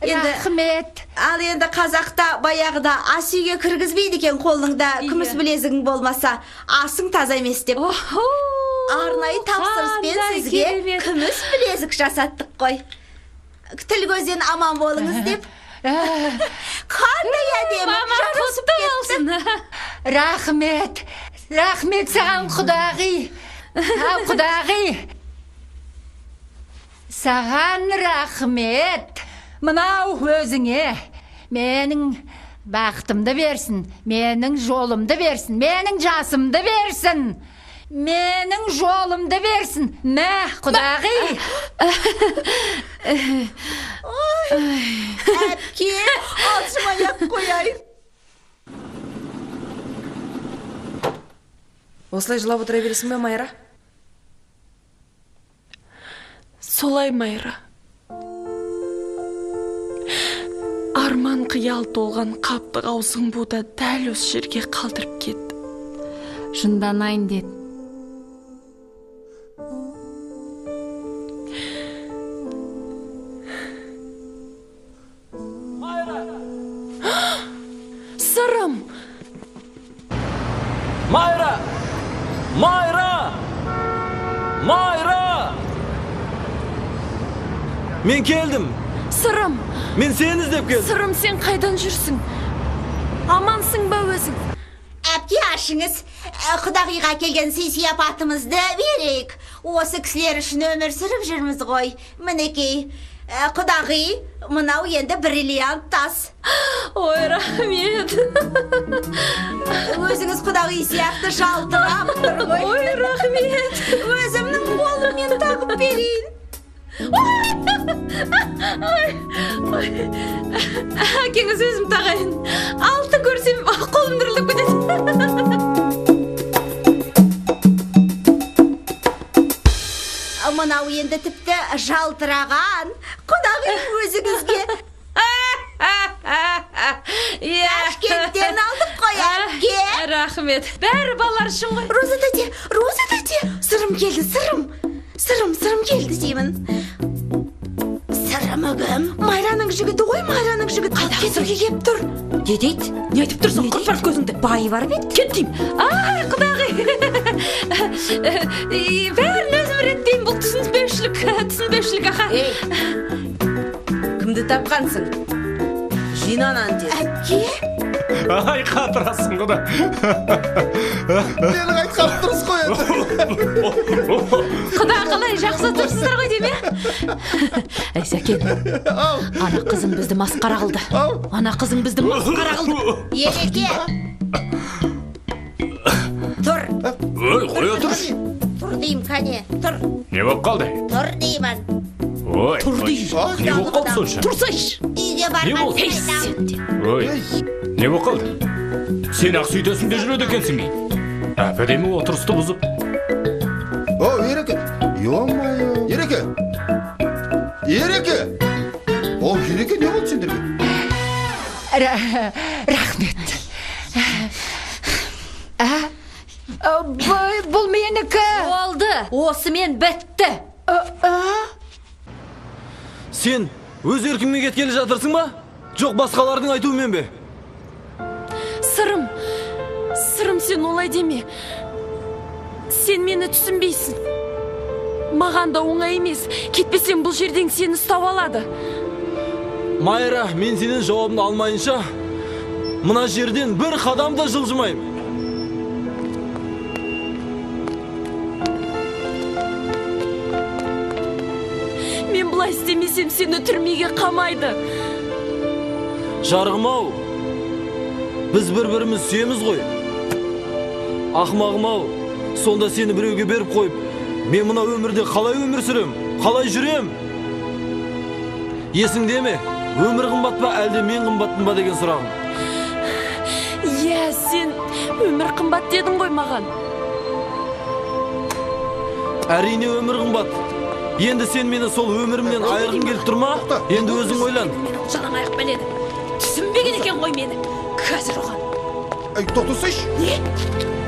Рахмет. Ал енді қазақта баяғыда ас үйге кіргізбейді екен, қолыңда күміс білезігің болмаса, асың таза емес деп. Арнайы тапсырыспен сізге күміс білезік жасаттық қой. Тіл көзден аман болыңыз деп. Қандай әдемі, жарысып кетті. Рахмет саған, құдағи. Құдағи. Саған рахмет. Мынау өзіңе. Менің бақытымды берсін, менің жолымды берсін, менің жасымды берсін. Менің жолымды берсін. Мә, құдағи. Әпке, алшымаяқ қояйын. Осылай жылап отыра бересің бе, Майра? Солай, Майра. Арман қиял толған қаптық аузың буда дәл осы жерге қалдырып кетті. Жынданайын деді. Сырым! Майра! Мен келдім. Сырым. Мен сені іздеп келдім. Сырым, сен қайдан жүрсің? Амансың ба өзің? Әпке ашыңыз, құдағиға келген сый-сияпатымызды берейік. Осы кісілер үшін өмір сүріп жүрміз ғой. Мінекей, құдағи, мынау енді бриллиант тас. Ой, рахмет. Өзіңіз құдағи сияқты жалтырап тұр ғой. Ой, рахмет. Өзімнің қолыммен тағып берейін. Әкеңіз өзім тағайын. Алты көрсем қолым діріліп кетеді. Мынау енді тіпті жалтыраған. Құдағи өзіңізге Ташкенттен алдық қой, әпке. Рахмет. Бәрі балалар үшін ғой. Роза тәте, сырым келді, сырым келді деймін. Сырым үгім. Майраның жігіті ғой, майраның жігіті. Кетуге кеп тұр. Не дейді? Не айтып тұрсың? Құртпар көзіңді. Байы бар бет. Кет дейм. Құдағи. Бәрін өзім реттеймін. Бұл түсінбеушілік, аха. Кімді тапқансың? Жинанан деді. Әпке? Ай, қатырасың құда. Менің айтқап тұрыс қой. Құда қалай жақсы тұрсыздар ғой деме? Әй, Сәкен, ана қызым бізді масқара қылды. Ереке! Тұр. Ой, қоя тұрш. Тұр дейм, кәне, тұр. Не болып қалды? Тұр деймін. Ой, тұр дейм. Не болып қалды сонша? Тұрсайш. Үйге барған сайдам. Ой, не болып қалды? Сен ақ сөйтесің де жүреді екенсің бей. Әпәдемі отырысты бұзып. О, Ереке! Ё-майо! Ереке! О, Ереке, не болды сендерге? Рахмет. Бұл менікі. Болды. Осымен бітті. Сен өз еркіңмен кеткелі жатырсың ба? Жоқ, басқалардың айтуымен бе? Сырым, сен олай деме. Сен мені түсінбейсің. Маған да оңай емес. Кетпесең бұл жерден сені ұстап алады. Майра, мен сенен жауабын алмайынша, мына жерден бір қадам да жылжымайым. Мен бұлай істемесем сені түрмеге қамайды. Жарығым-ау, біз бір-біріміз сүйеміз ғой. Ақымағым-ау, сонда сені біреуге беріп қойып, мен мына өмірде қалай өмір сүрем, қалай жүрем? Есіңде ме? Өмір қымбат па, әлде мен қымбаттым ба деген сұрағым. Иә, сен өмір қымбат дедің ғой маған. Әрине өмір қымбат. Енді сен мені сол өмірімнен айырғың келіп тұрма? Енді өзің ойлан. Жалаң аяқ біледі. Түсінбеген екен ғой мені. Қазір оған. Тоқтасайш. Не?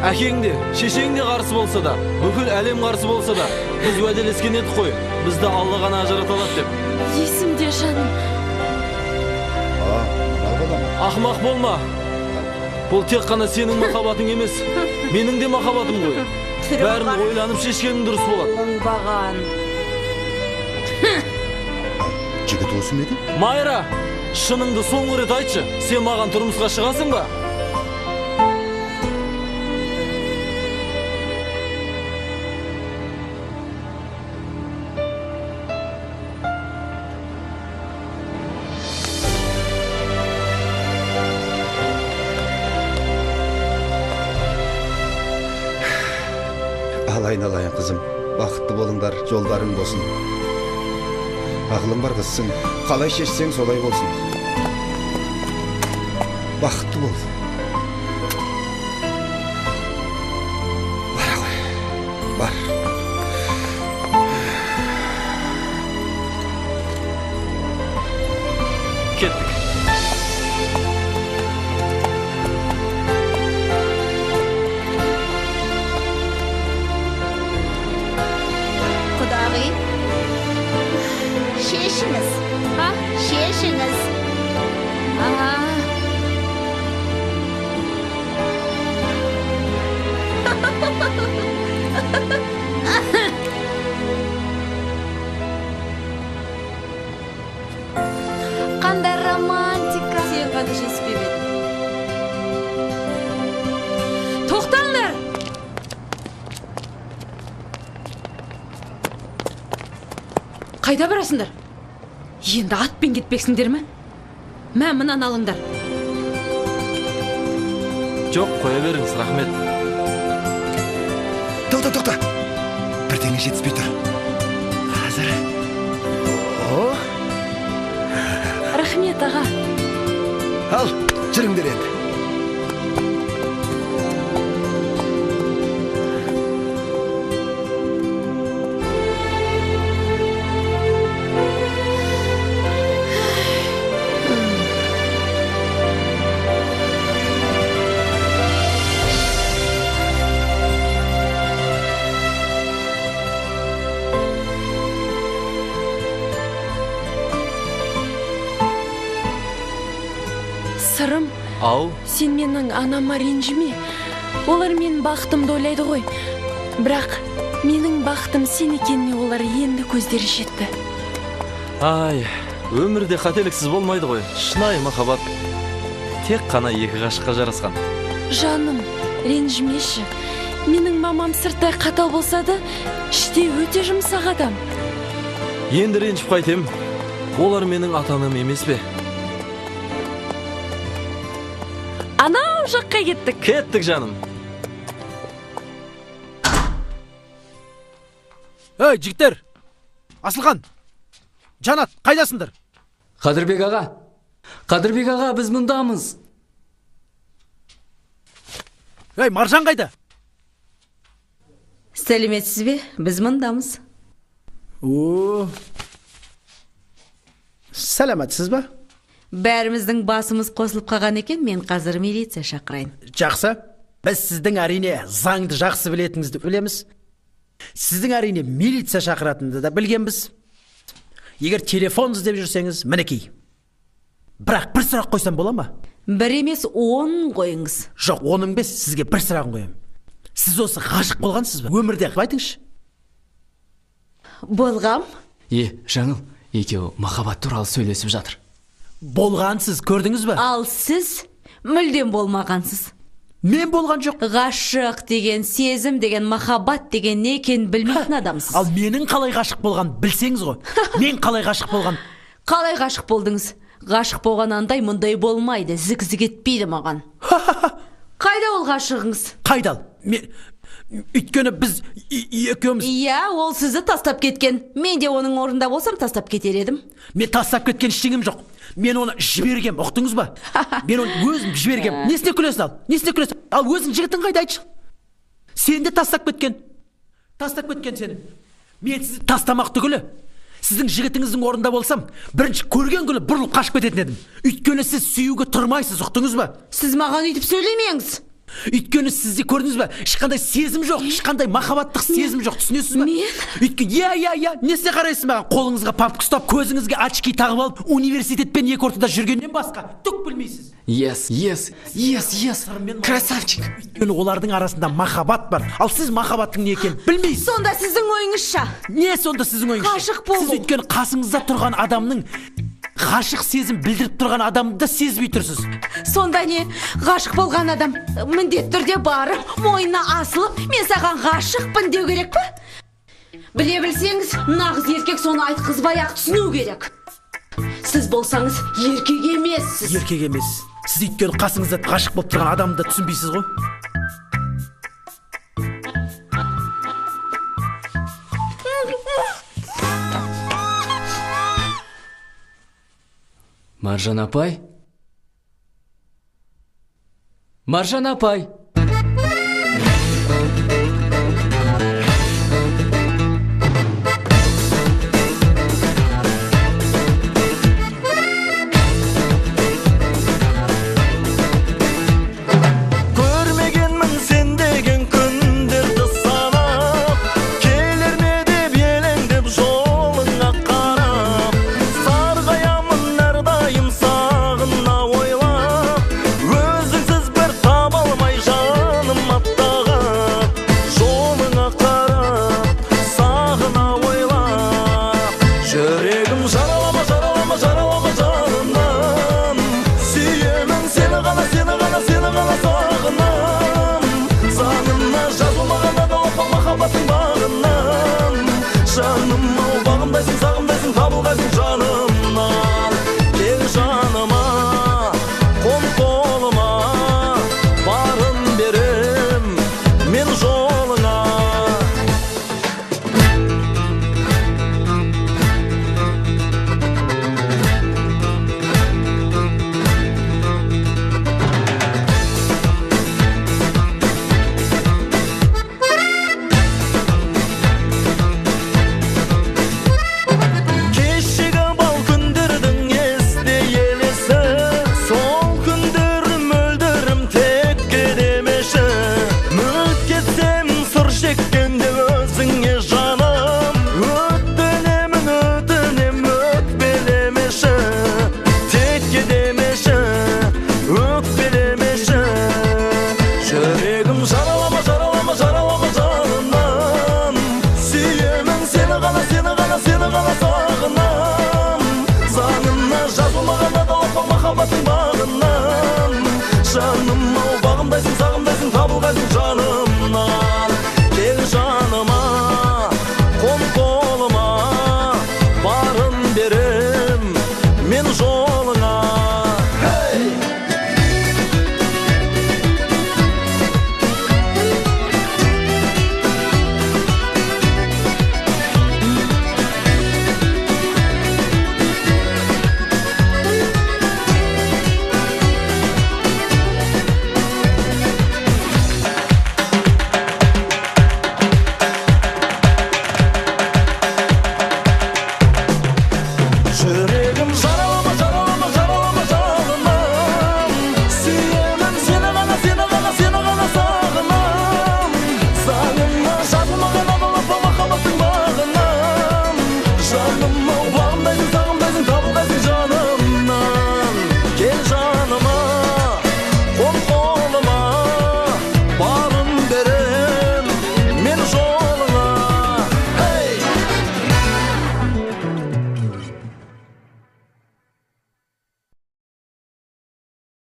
Әкең де, шешең де қарсы болса да, бүкіл әлем қарсы болса да, біз уәделескен едік қой. Бізді Алла ғана ажырата алады деп. Есімде, жаным. Ақымақ болма. Бұл тек қана сенің махаббатың емес, менің де махаббатым ғой. Бәрін ойланып шешкенің дұрыс болады. Оңбаған. Жігіт осы ма еді? Майра, шыныңды соңғы рет айтшы, сен маған тұрмысқа шығасың ба? Алайын қызым, бақытты болыңдар, жолдарың болсын. Ақылың бар қызсың, қалай шешсең солай болсын. Бақытты бол. Бара ғой, бар. Кеттік. Құдағи, шешіңіз. Шешіңіз. Қайда барасыңдар? Енді атпен кетпексіңдер ме? Мә, мынаны алыңдар. Жоқ, қоя беріңіз, рахмет. Тоқта. Бірдеңе жетіспей тұр. Қазір. Рахмет, аға. Ал, жүріңдер енді. Сырым, Ау, сен менің анама ренжіме. Олар менің бақытымды ойлайды ғой. Бірақ менің бақытым сен екеніне олар енді көздері жетті. ай, өмірде қателіксіз болмайды ғой. Шынайы махаббат тек қана екі ғашыққа жарасқан. Жаным, ренжімеші. Менің мамам сырттай қатал болса да, іште өте жұмсақ адам. Енді ренжіп қайтем. Олар менің ата-анам емес пе? Анау жаққа кеттік. Кеттік, жаным. Ей, жігіттер! Асылхан! Жанат, қайдасыңдар? Қадырбек аға, біз мұндамыз. Ей, Маржан қайда? Сәлеметсіз бе? Біз мұндамыз. Сәлеметсіз бе? Бәріміздің басымыз қосылып қалған екен, мен қазір милиция шақырайын. Жақсы. Біз сіздің әрине заңды жақсы білетіңізді білеміз. Сіздің әрине милиция шақыратынды да білгенбіз. Егер телефон іздеп жүрсеңіз, мінекей. Бірақ бір сұрақ қойсам бола ма? Бір емес 10 қойыңыз. Жоқ, 10 емес, сізге бір сұрағын қоямын. Сіз осы ғашық болғансыз ба? Өмірде айтыңызшы. Болғам? Жаңыл, екеуі махаббат туралы сөйлесіп жатыр. Болғансыз, көрдіңіз бе? Ал сіз мүлдем болмағансыз. Мен болған жоқ. Ғашық деген, сезім деген, махаббат деген не екенін білмейтін адамсыз. Ал менің қалай ғашық болған білсеңіз ғой. Мен қалай ғашық болған? Қалай ғашық болдыңыз? Ғашық болған андай мұндай болмайды, зік-зік етпейді маған. Қайда ол ғашығыңыз? Қайда? Өйткені біз екеуміз... Иә, ол сізді тастап кеткен. Мен де оның орнында болсам тастап кетер едім. Мен тастап кеткен ештеңем жоқ. Мен оны жібергем, ұқтыңыз ба? Мен оны өзім жібергем. Несіне күлесің ал? Несіне күлесің? Ал өзің жігітің қайда айтшы? Сен де тастап кеткен. Тастап кеткен сені. Мен сізді тастамақ түгілі. Сіздің жігітіңіздің орнында болсам, бірінші көрген күні бұрылып қашып кететін едім. Өйткені сіз сүюге тұрмайсыз, ұқтыңыз ба? Сіз маған үйтіп сөйлемеңіз. Өйткені сізде көрдіңіз бе, ешқандай сезім жоқ, ешқандай махаббаттық сезім жоқ, түсінесіз бе? Өйткені, иә, несіне қарайсыз маған? Қолыңызға папка ұстап, көзіңізге очки тағып алып, университетпен екі ортада жүргеннен басқа түк білмейсіз. Yes, красавчик. Өйткені олардың арасында махаббат бар, ал сіз махаббаттың не екенін білмейсіз. Сонда сіздің ойыңызша? Не сонда сіздің ойыңызша? Ғашық болу. Сіз өйткені қасыңызда тұрған адамның ғашық сезім білдіріп тұрған адамды сезбей тұрсыз. Сонда не, ғашық болған адам міндетті түрде барып, мойнына асылып, мен саған ғашықпын деу керек пе? Біле білсеңіз, нағыз еркек соны айтқызбай ақ түсіну керек. Сіз болсаңыз еркек емессіз. Еркек емес. Сіз өйткені қасыңызда ғашық болып тұрған адамды түсінбейсіз ғой. Маржан апай? Маржан апай! Көрмегенмін сен деген күндерді санап, келер ме деп елеңдеп жолыңа қарап, сарғаямын әрдайым сағына ойлап, өзіңсіз бір таба алмай жалынам, жаным